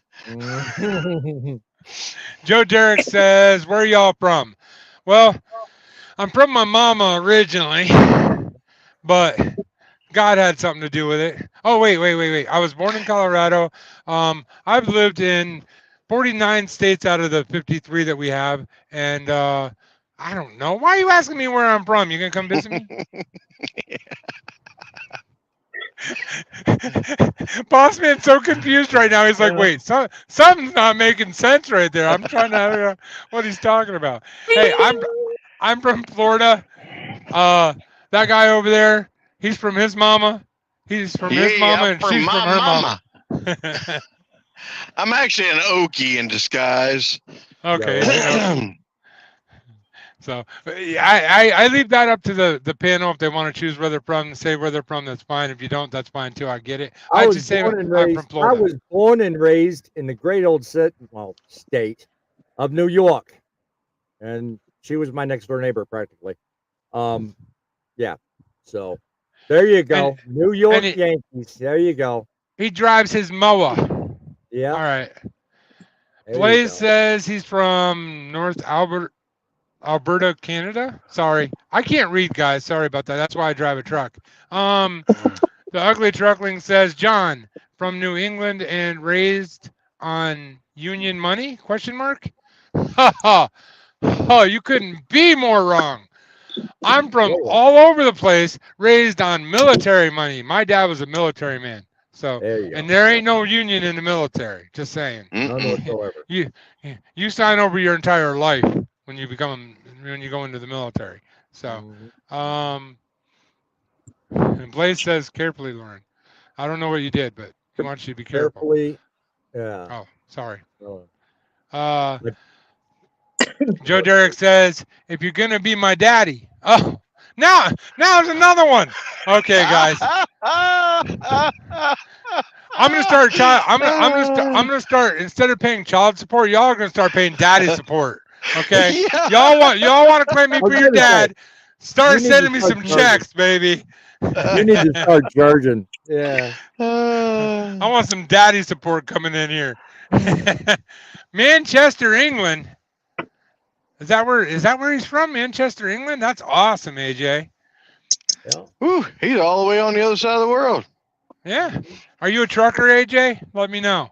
Speaker 1: Joe Derrick says, where are y'all from? Well, I'm from my mama originally, but God had something to do with it. Oh, wait. I was born in Colorado. I've lived in 49 states out of the 53 that we have. And I don't know. Why are you asking me where I'm from? You going to come visit me? Boss man's so confused right now. He's like, wait, something's not making sense right there. I'm trying to figure out what he's talking about. Hey, I'm from Florida. That guy over there, he's from his mama. He's from his mama, and she's from her mama.
Speaker 4: I'm actually an Okie in disguise.
Speaker 1: Okay. So I leave that up to the panel if they want to choose where they're from, say where they're from. That's fine. If you don't, that's fine too. I get it. I just say I'm from Florida.
Speaker 2: I was born and raised in the great old state of New York, and she was my next door neighbor practically. Yeah. So there you go, New York Yankees. There you go.
Speaker 1: He drives his mower.
Speaker 2: Yeah.
Speaker 1: All right.
Speaker 2: There
Speaker 1: Blaze says he's from North Alberta, Canada. Sorry, I can't read, guys. Sorry about that. That's why I drive a truck. The Ugly Truckling says John from New England and raised on Union money? ? Oh, you couldn't be more wrong. I'm from all over the place, raised on military money. My dad was a military man. So, and there ain't no union in the military. Just saying.
Speaker 2: None whatsoever.
Speaker 1: You sign over your entire life when you go into the military. So, and Blaze says carefully, Lauren. I don't know what you did, but he wants you to be careful.
Speaker 2: Carefully. Yeah.
Speaker 1: Oh, sorry. Joe Derrick says, if you're gonna be my daddy. Oh, now there's another one. Okay, guys. I'm gonna start I'm gonna start instead of paying child support, y'all are gonna start paying daddy support. Okay? Y'all want to claim me for your dad. Start sending me some checks, baby.
Speaker 2: You need to start charging. Yeah.
Speaker 1: I want some daddy support coming in here. Manchester, England. Is that where he's from? Manchester, England? That's awesome, AJ.
Speaker 2: Yeah.
Speaker 4: Whew, he's all the way on the other side of the world.
Speaker 1: Yeah. Are you a trucker, AJ? Let me know.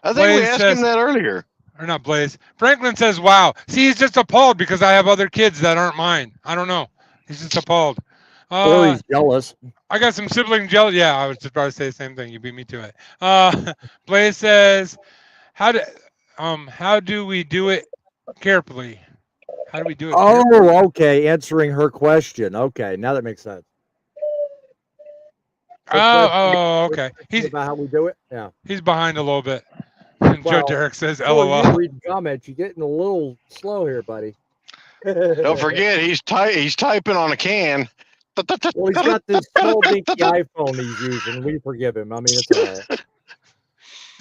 Speaker 4: I think we asked him that earlier.
Speaker 1: Or not Blaze. Franklin says, wow. See, he's just appalled because I have other kids that aren't mine. I don't know. He's just appalled.
Speaker 2: Or he's jealous.
Speaker 1: I got some sibling jealous. Yeah, I was just about to say the same thing. You beat me to it. Blaze says, how do we do it carefully? How do we do it?
Speaker 2: Oh, okay. Answering her question. Okay, now that makes sense.
Speaker 1: Okay.
Speaker 2: He's about how we do it. Yeah.
Speaker 1: He's behind a little bit. And Joe Derrick says, "LOL."
Speaker 2: You read comments. You're getting a little slow here, buddy.
Speaker 4: Don't forget, he's typing on a can.
Speaker 2: Well, he's got this small dinky iPhone he's using. We forgive him. I mean, it's all right.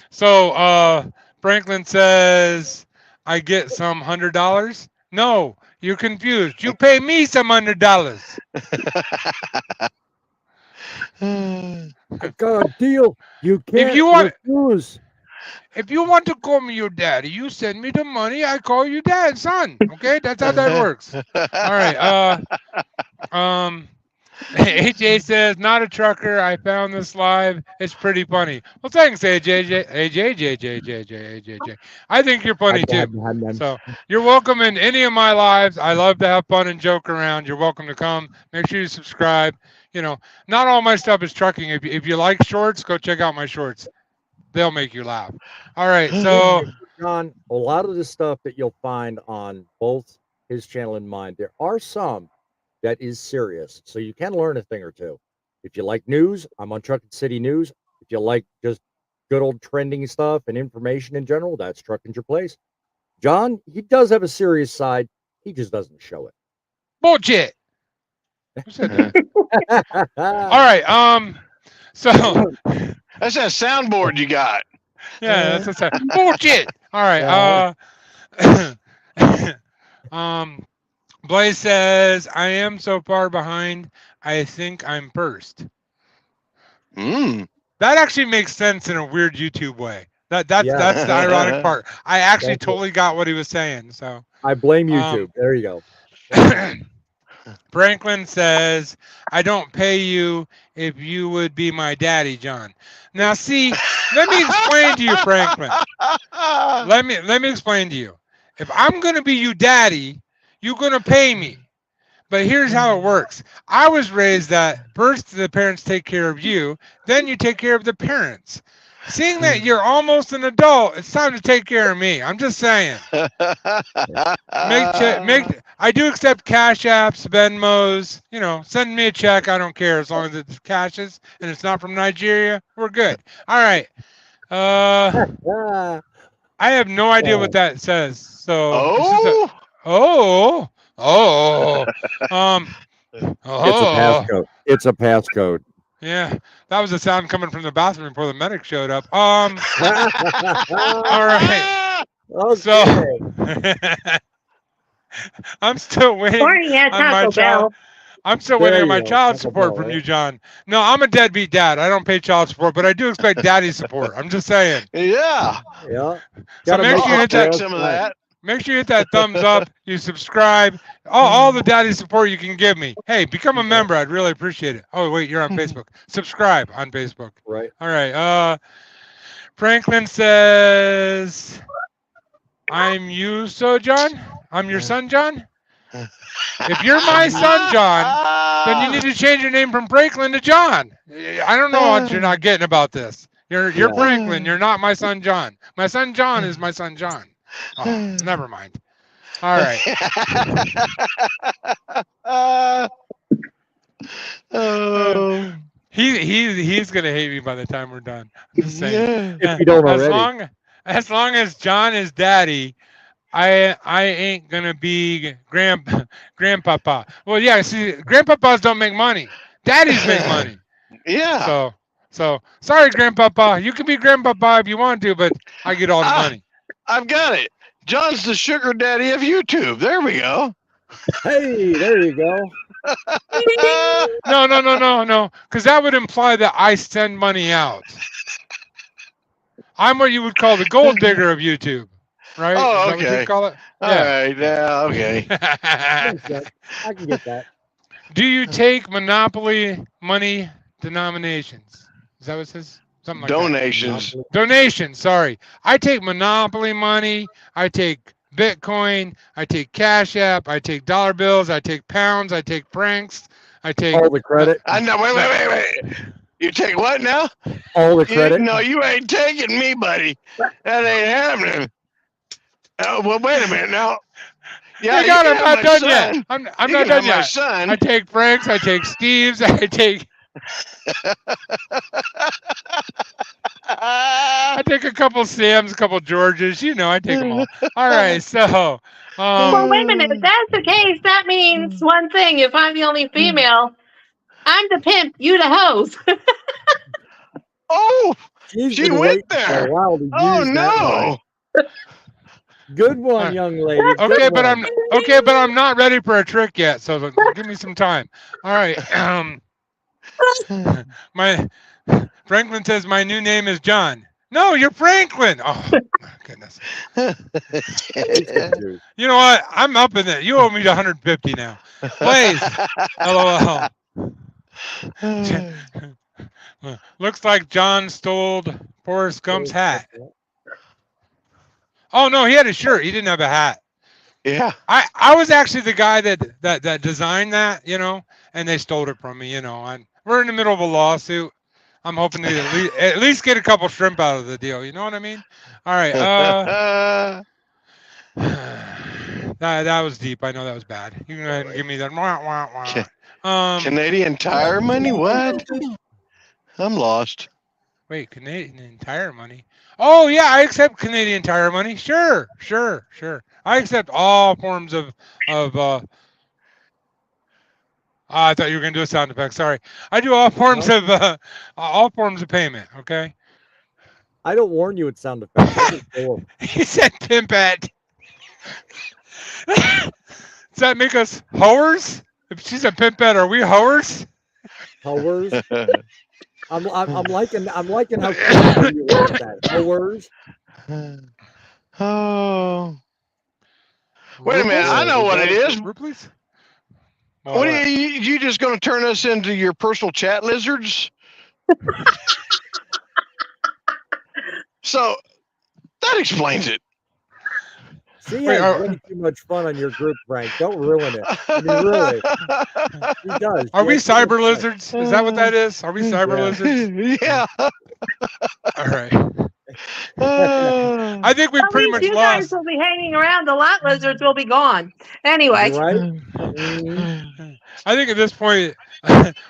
Speaker 1: So Franklin says, "I get some $100." No, you're confused. You pay me some $100.
Speaker 2: I got a deal. You can't refuse.
Speaker 1: if you want to call me your daddy, you send me the money. I call you dad, son. Okay, that's how that works. All right. AJ says, not a trucker. I found this live. It's pretty funny. Well, thanks, AJ. I think you're funny too. So you're welcome in any of my lives. I love to have fun and joke around. You're welcome to come. Make sure you subscribe. You know, not all my stuff is trucking. If you like shorts, go check out my shorts. They'll make you laugh. All right. So,
Speaker 2: John, a lot of the stuff that you'll find on both his channel and mine, there are some that is serious. So you can learn a thing or two. If you like news, I'm on Truckin City News. If you like just good old trending stuff and information in general, that's Truckin's your place. John, he does have a serious side. He just doesn't show it.
Speaker 1: bullshit. Who said that? All right. So
Speaker 4: That's that soundboard you got.
Speaker 1: yeah, that's a bullshit. All right. Blaze says, I am so far behind, I think I'm first. That actually makes sense in a weird YouTube way. That's the ironic part. I actually totally got what he was saying. So
Speaker 2: I blame YouTube. There you go.
Speaker 1: Franklin says, I don't pay you if you would be my daddy, John. Now see, let me explain to you, Franklin. Let me explain to you. If I'm gonna be you daddy, you're gonna pay me. But here's how it works. I was raised that first the parents take care of you, then you take care of the parents. Seeing that you're almost an adult, it's time to take care of me. I'm just saying. I do accept Cash Apps, Venmos. You know, send me a check. I don't care as long as it's cashes and it's not from Nigeria. We're good. All right. I have no idea what that says. So
Speaker 2: It's a passcode.
Speaker 1: Yeah, that was the sound coming from the bathroom before the medic showed up. All right.
Speaker 2: Okay.
Speaker 1: So I'm still waiting on my child. I'm still waiting on my child support from you, John. No, I'm a deadbeat dad. I don't pay child support, but I do expect daddy support. I'm just saying.
Speaker 4: Yeah.
Speaker 2: Yeah.
Speaker 1: So make sure you hit that.
Speaker 4: Some of that.
Speaker 1: Make sure you hit that thumbs up. You subscribe. All the daddy support you can give me. Hey, become a member. I'd really appreciate it. Oh wait, you're on Facebook. Subscribe on Facebook.
Speaker 2: Right.
Speaker 1: All right. Franklin says, "I'm you, so John. I'm your son, John. If you're my son, John, then you need to change your name from Franklin to John. I don't know what you're not getting about this. You're Franklin. You're not my son, John. My son, John, is my son, John. Oh, never mind. All right. He's gonna hate me by the time we're done. I'm just saying.
Speaker 2: If you don't already.
Speaker 1: As long as John is daddy, I ain't gonna be grandpapa. Well, yeah. See, grandpapas don't make money. Daddies make money.
Speaker 4: Yeah.
Speaker 1: So sorry, grandpapa. You can be grandpapa if you want to, but I get all the money.
Speaker 4: I've got it. John's the sugar daddy of YouTube. There we go.
Speaker 2: Hey, there you go.
Speaker 1: No. Because that would imply that I send money out. I'm what you would call the gold digger of YouTube, right?
Speaker 4: Oh,
Speaker 1: Is that what you call it?
Speaker 4: All right. Yeah. Okay.
Speaker 2: I can get that.
Speaker 1: Do you take Monopoly money denominations? Is that what it says? Something like
Speaker 4: Donations.
Speaker 1: That. Donations. Sorry. I take Monopoly money. I take Bitcoin. I take Cash App. I take dollar bills. I take pounds. I take francs. I take
Speaker 2: all the credit.
Speaker 4: I know. Wait. You take what now?
Speaker 2: All the credit.
Speaker 4: No, you ain't taking me, buddy. That ain't happening. Oh, well, wait a minute now. Yeah,
Speaker 1: I'm not done yet. I'm not done yet.
Speaker 4: Son.
Speaker 1: I take Frank's. I take Steve's. I take. I take a couple Sam's, a couple Georges. You know, I take them all. All right, so.
Speaker 3: Well, wait a minute. If that's the case, that means one thing. If I'm the only female, I'm the pimp, you the hose.
Speaker 4: Oh, she went there. Oh no.
Speaker 2: Good one, young lady.
Speaker 1: Okay, but I'm not ready for a trick yet. So give me some time. All right. My Franklin says my new name is John. No, you're Franklin. Oh my goodness.
Speaker 2: He's confused.
Speaker 1: You know what? I'm up in it. You owe me 150 now. Blaze. LOL. Looks like John stole Forrest Gump's hat. Oh no, he had a shirt. He didn't have a hat.
Speaker 4: Yeah.
Speaker 1: I was actually the guy that designed that, and they stole it from me, and we're in the middle of a lawsuit. I'm hoping to at least get a couple shrimp out of the deal. You know what I mean? All right. That was deep. I know that was bad. You can go ahead and give me that. Wah, wah, wah.
Speaker 4: Canadian Tire money? What? I'm lost.
Speaker 1: Wait, Canadian Tire money? Oh yeah, I accept Canadian Tire money. Sure. I accept all forms of. I thought you were gonna do a sound effect. Sorry, I do all forms of payment. Okay.
Speaker 2: I don't warn you with sound effects. I just do 'em.
Speaker 1: He said pimpette. Does that make us hoers? If she's a pimpette, are we hoers?
Speaker 2: Hoers. I'm liking how clever you word that. Hoers.
Speaker 4: Oh. Wait a minute. I know what it is.
Speaker 1: Rupees?
Speaker 4: What are you just going to turn us into your personal chat lizards? So that explains it.
Speaker 2: She has way too much fun on your group, Frank. Don't ruin it. I mean, really. She does.
Speaker 1: Are we cyber lizards? Is that what that is? Are we cyber lizards?
Speaker 4: Yeah.
Speaker 1: All right. I think we pretty much
Speaker 3: you
Speaker 1: lost.
Speaker 3: guys will be hanging around. The lot lizards will be gone. Anyway.
Speaker 2: Right?
Speaker 1: I think at this point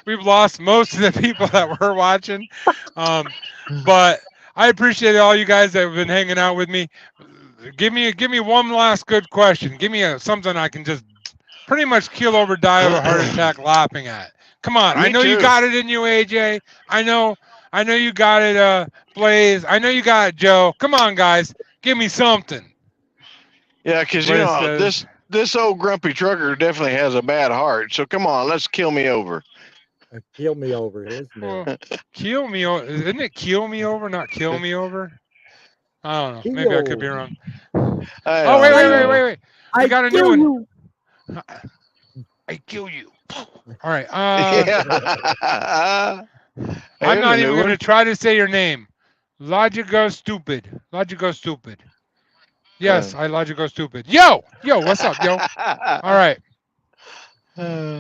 Speaker 1: we've lost most of the people that were watching. But I appreciate all you guys that have been hanging out with me. Give me one last good question. Give me something I can just pretty much keel over, die of a heart attack laughing at. Come on. I know you got it in you, AJ. I know you got it, Blaze. I know you got it, Joe. Come on, guys. Give me something.
Speaker 4: Yeah, because this old grumpy trucker definitely has a bad heart. So come on, let's kill me over.
Speaker 2: Kill me over.
Speaker 1: Keel me over. Isn't it keel me over, not kill me over? I don't know. Maybe I could be wrong. Oh, wait. I got a new one. I kill you. All right. I'm not even going to try to say your name. Logico Stupid. Yes, I Logico Stupid. Yo, what's up, yo? All right.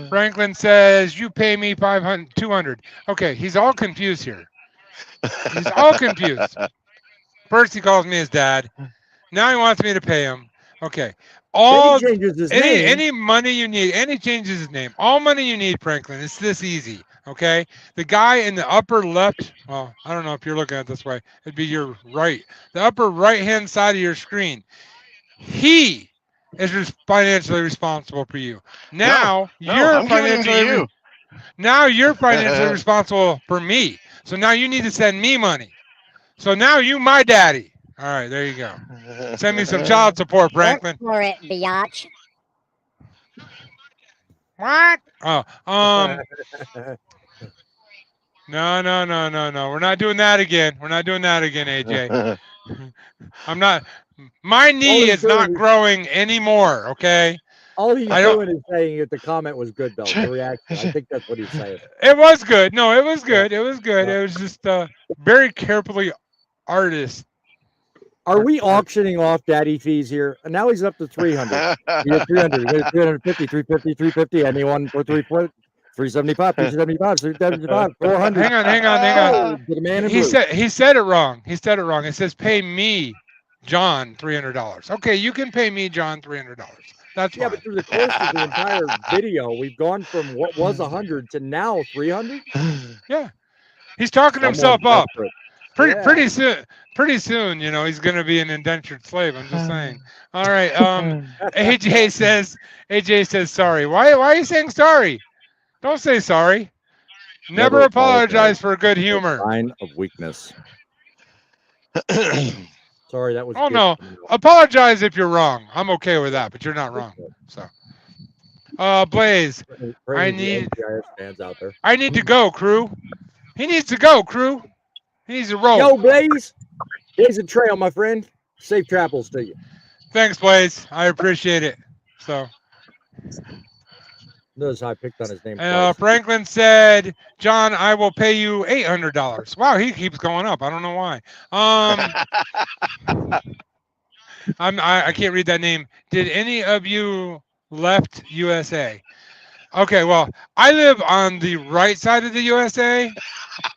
Speaker 1: Franklin says, you pay me 200. Okay, he's all confused here. He's all confused. First he calls me his dad. Now he wants me to pay him. Okay. Any money you need, any changes his name. All money you need, Franklin. It's this easy. Okay. The guy in the upper left, well, I don't know if you're looking at it this way. It'd be your right. The upper right-hand side of your screen. He is financially responsible for you. Now you're financially responsible for me. So now you need to send me money. So now you my daddy. All right, there you go. Send me some child support, Franklin.
Speaker 6: Work for it, biatch.
Speaker 1: What? Oh, no. We're not doing that again. AJ. I'm not. My knee is not growing anymore. Okay.
Speaker 2: All he's doing is saying that the comment was good, though. The reaction. I think that's what he's saying.
Speaker 1: It was good. No, it was good. It was good. It was just very carefully artist.
Speaker 2: Are we auctioning off daddy fees here? And now he's up to 300. He's 300. 350, 350, 350. Anyone for 375, 375, 375, 400.
Speaker 1: Hang on. He said it wrong. It says pay me, John, $300. Okay, you can pay me, John, $300. That's fine.
Speaker 2: But through the course of the entire video, we've gone from what was 100 to now 300.
Speaker 1: Yeah, he's talking himself up. Pretty soon, he's going to be an indentured slave. I'm just saying. All right. AJ says sorry. Why are you saying sorry? Don't say sorry. Never apologize for good humor.
Speaker 2: Sign of weakness. Sorry, that was.
Speaker 1: Oh no! Apologize if you're wrong. I'm okay with that, but you're not wrong. So, Blaze, I need to go, crew. He needs to go, crew. He needs to roll.
Speaker 2: Yo, Blaze. Here's a trail, my friend. Safe travels to you.
Speaker 1: Thanks, Blaze. I appreciate it. So,
Speaker 2: Notice how I picked on his name twice.
Speaker 1: Franklin said, "John, I will pay you $800." Wow, he keeps going up. I don't know why. I can't read that name. Did any of you left USA? Okay, well, I live on the right side of the USA,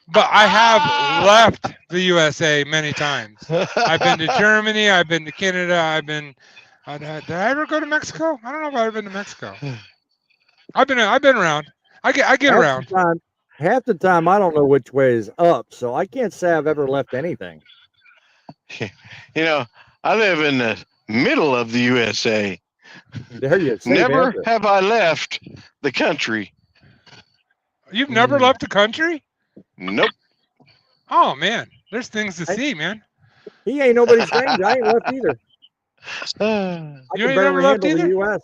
Speaker 1: but I have left the USA many times. I've been to Germany. I've been to Canada. I've been. Did I ever go to Mexico? I don't know if I've ever been to Mexico. I've been around. I get around.
Speaker 2: Half the time, I don't know which way is up, so I can't say I've ever left anything.
Speaker 4: You know, I live in the middle of the USA.
Speaker 2: There you go.
Speaker 4: Never have I left the country.
Speaker 1: You've never left the country?
Speaker 4: Nope.
Speaker 1: Oh man, there's things to see, man.
Speaker 2: He ain't nobody's stranger. I ain't left either. I
Speaker 1: You
Speaker 2: can
Speaker 1: ain't
Speaker 2: barely
Speaker 1: never left
Speaker 2: handle
Speaker 1: either?
Speaker 2: the U.S.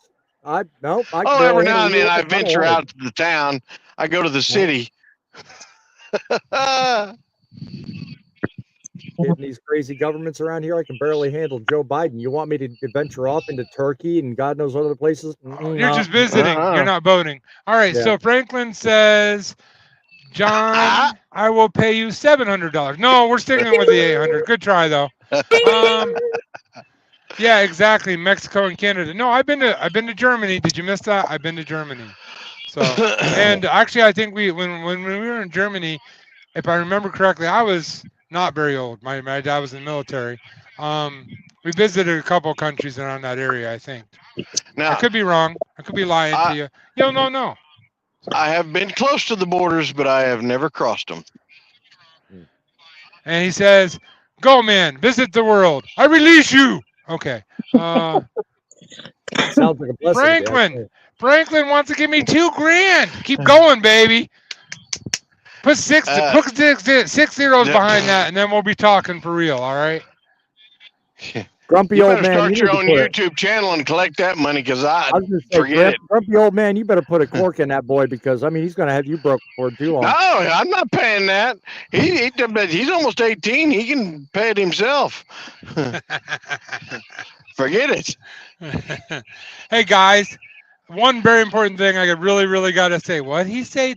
Speaker 2: Nope. I can
Speaker 4: Oh,
Speaker 2: barely
Speaker 4: every now and
Speaker 2: handle
Speaker 4: then I
Speaker 2: the US. don't
Speaker 4: venture
Speaker 2: want
Speaker 4: out to the town. I go to the city.
Speaker 2: Getting these crazy governments around here, I can barely handle Joe Biden. You want me to venture off into Turkey and God knows what other places?
Speaker 1: You're just visiting. You're not voting. All right.
Speaker 2: Yeah.
Speaker 1: So Franklin says, "John, I will pay you $700." No, we're sticking with the 800. Good try though. Yeah, exactly. Mexico and Canada. No, I've been to Germany. Did you miss that? I've been to Germany. So, and actually, I think when we were in Germany, if I remember correctly, I was not very old. My dad was in the military. We visited a couple of countries around that area, I think.
Speaker 4: Now,
Speaker 1: I could be wrong. I could be lying to you. No.
Speaker 4: I have been close to the borders, but I have never crossed them.
Speaker 1: And he says, "Go, man, visit the world. I release you." Okay.
Speaker 2: Sounds like a blessing.
Speaker 1: Franklin wants to give me $2,000. Keep going, baby. Put six zeros behind that, and then we'll be talking for real. All right.
Speaker 2: Grumpy
Speaker 4: You
Speaker 2: old
Speaker 4: better
Speaker 2: man.
Speaker 4: start
Speaker 2: You
Speaker 4: your
Speaker 2: need
Speaker 4: own
Speaker 2: to put
Speaker 4: YouTube channel and collect that money, because
Speaker 2: I was going to say,
Speaker 4: forget it.
Speaker 2: grumpy old man, you better put a cork in that boy, because I mean he's going to have you broke for too long.
Speaker 4: No, I'm not paying that. He's almost 18. He can pay it himself. Forget it.
Speaker 1: Hey guys, one very important thing I really got to say. What he say?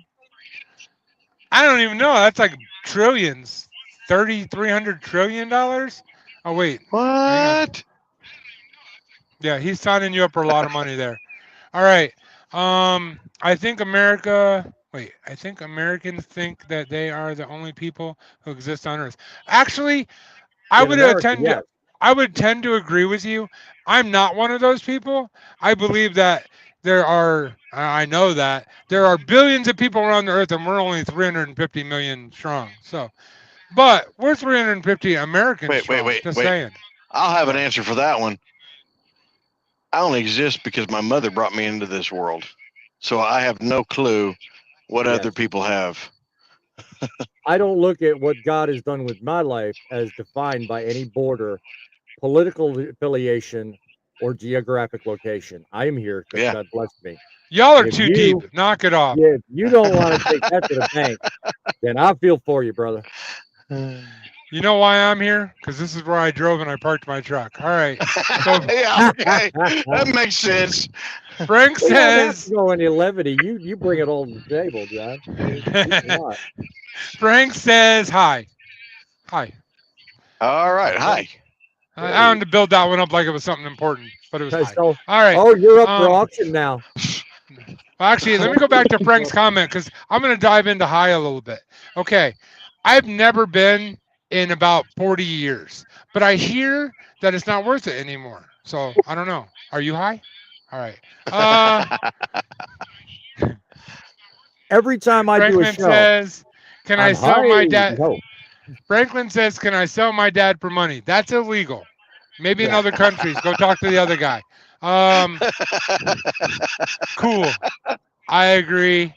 Speaker 1: I don't even know. That's like trillions. $300 trillion. Oh wait.
Speaker 4: What?
Speaker 1: Yeah, he's signing you up for a lot of money there. All right. I think Americans think that they are the only people who exist on Earth. Actually, I would tend to agree with you. I'm not one of those people. I believe that I know that there are billions of people around the Earth, and we're only 350 million strong. So, but we're 350 Americans strong.
Speaker 4: Wait.
Speaker 1: Saying.
Speaker 4: I'll have an answer for that one. I only exist because my mother brought me into this world. So I have no clue what other people have.
Speaker 2: I don't look at what God has done with my life as defined by any border, political affiliation, or geographic location. I am here because God blessed me.
Speaker 1: Y'all are too deep. Knock it off.
Speaker 2: If you don't want to take that to the bank, then I feel for you, brother.
Speaker 1: You know why I'm here? Because this is where I drove and I parked my truck. All right. So,
Speaker 4: yeah, okay. That makes sense.
Speaker 1: Frank says,
Speaker 2: "Go any levity. You bring it all to the table, John."
Speaker 1: Frank says, "Hi."
Speaker 4: All right, hi.
Speaker 1: I wanted to build that one up like it was something important, but it was hi.
Speaker 2: All
Speaker 1: right.
Speaker 2: Oh, you're up for auction now.
Speaker 1: Actually, let me go back to Frank's comment, because I'm going to dive into high a little bit. Okay. I've never been in about 40 years, but I hear that it's not worth it anymore. So I don't know. Are you high? All right.
Speaker 2: Every time I do a show,
Speaker 1: says, "Can I sell my dad?"
Speaker 2: No.
Speaker 1: Franklin says, "Can I sell my dad for money?" That's illegal. Maybe in other countries. Go talk to the other guy. Cool. I agree.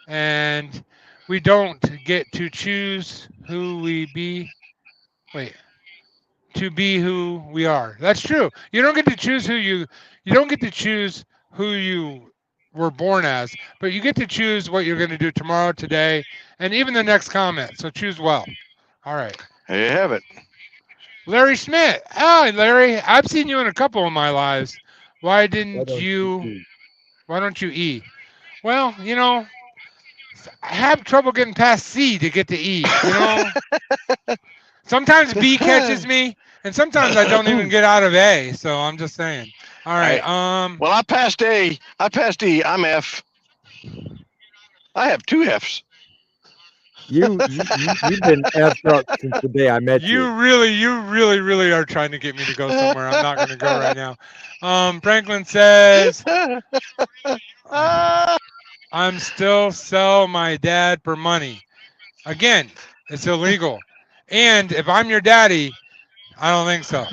Speaker 1: And we don't get to choose who we be. To be who we are. That's true. You don't get to choose you don't get to choose who you were born as, but you get to choose what you're going to do tomorrow, today, and even the next comment. So choose well. All right.
Speaker 4: There you have it.
Speaker 1: Larry Schmidt. Hi, Larry. I've seen you in a couple of my lives. Why
Speaker 2: Why
Speaker 1: didn't
Speaker 2: don't
Speaker 1: you?
Speaker 2: eat?
Speaker 1: Why don't you E? Well, I have trouble getting past C to get to E. Sometimes B catches me, and sometimes I don't even get out of A. So I'm just saying. All right.
Speaker 4: Well, I passed A. I passed E. I'm F. I have 2 Fs.
Speaker 2: You've been effed up since the day I met you.
Speaker 1: You really are trying to get me to go somewhere. I'm not going to go right now. Franklin says, I'm still sell my dad for money. Again, it's illegal. And if I'm your daddy, I don't think so.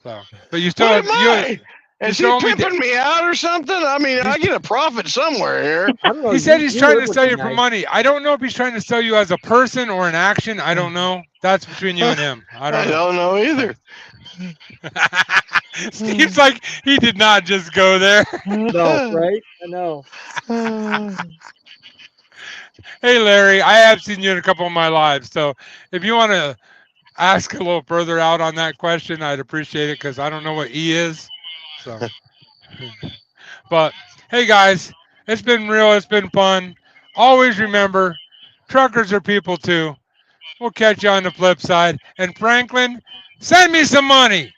Speaker 1: But you still
Speaker 4: What am I? Is he
Speaker 1: still
Speaker 4: pimping me out or something? I mean, I get a profit somewhere here.
Speaker 2: I don't know.
Speaker 1: He said he's trying
Speaker 2: live
Speaker 1: to
Speaker 2: with
Speaker 1: sell
Speaker 2: the
Speaker 1: you for
Speaker 2: guy.
Speaker 1: money. I don't know if he's trying to sell you as a person or an action. I don't know. That's between you and him. I don't know.
Speaker 4: Either.
Speaker 1: Seems like he did not just go there.
Speaker 2: No, right? I know.
Speaker 1: Hey, Larry, I have seen you in a couple of my lives. So if you want to ask a little further out on that question, I'd appreciate it because I don't know what E is. So, but hey, guys, it's been real. It's been fun. Always remember, truckers are people too. We'll catch you on the flip side. And Franklin, send me some money.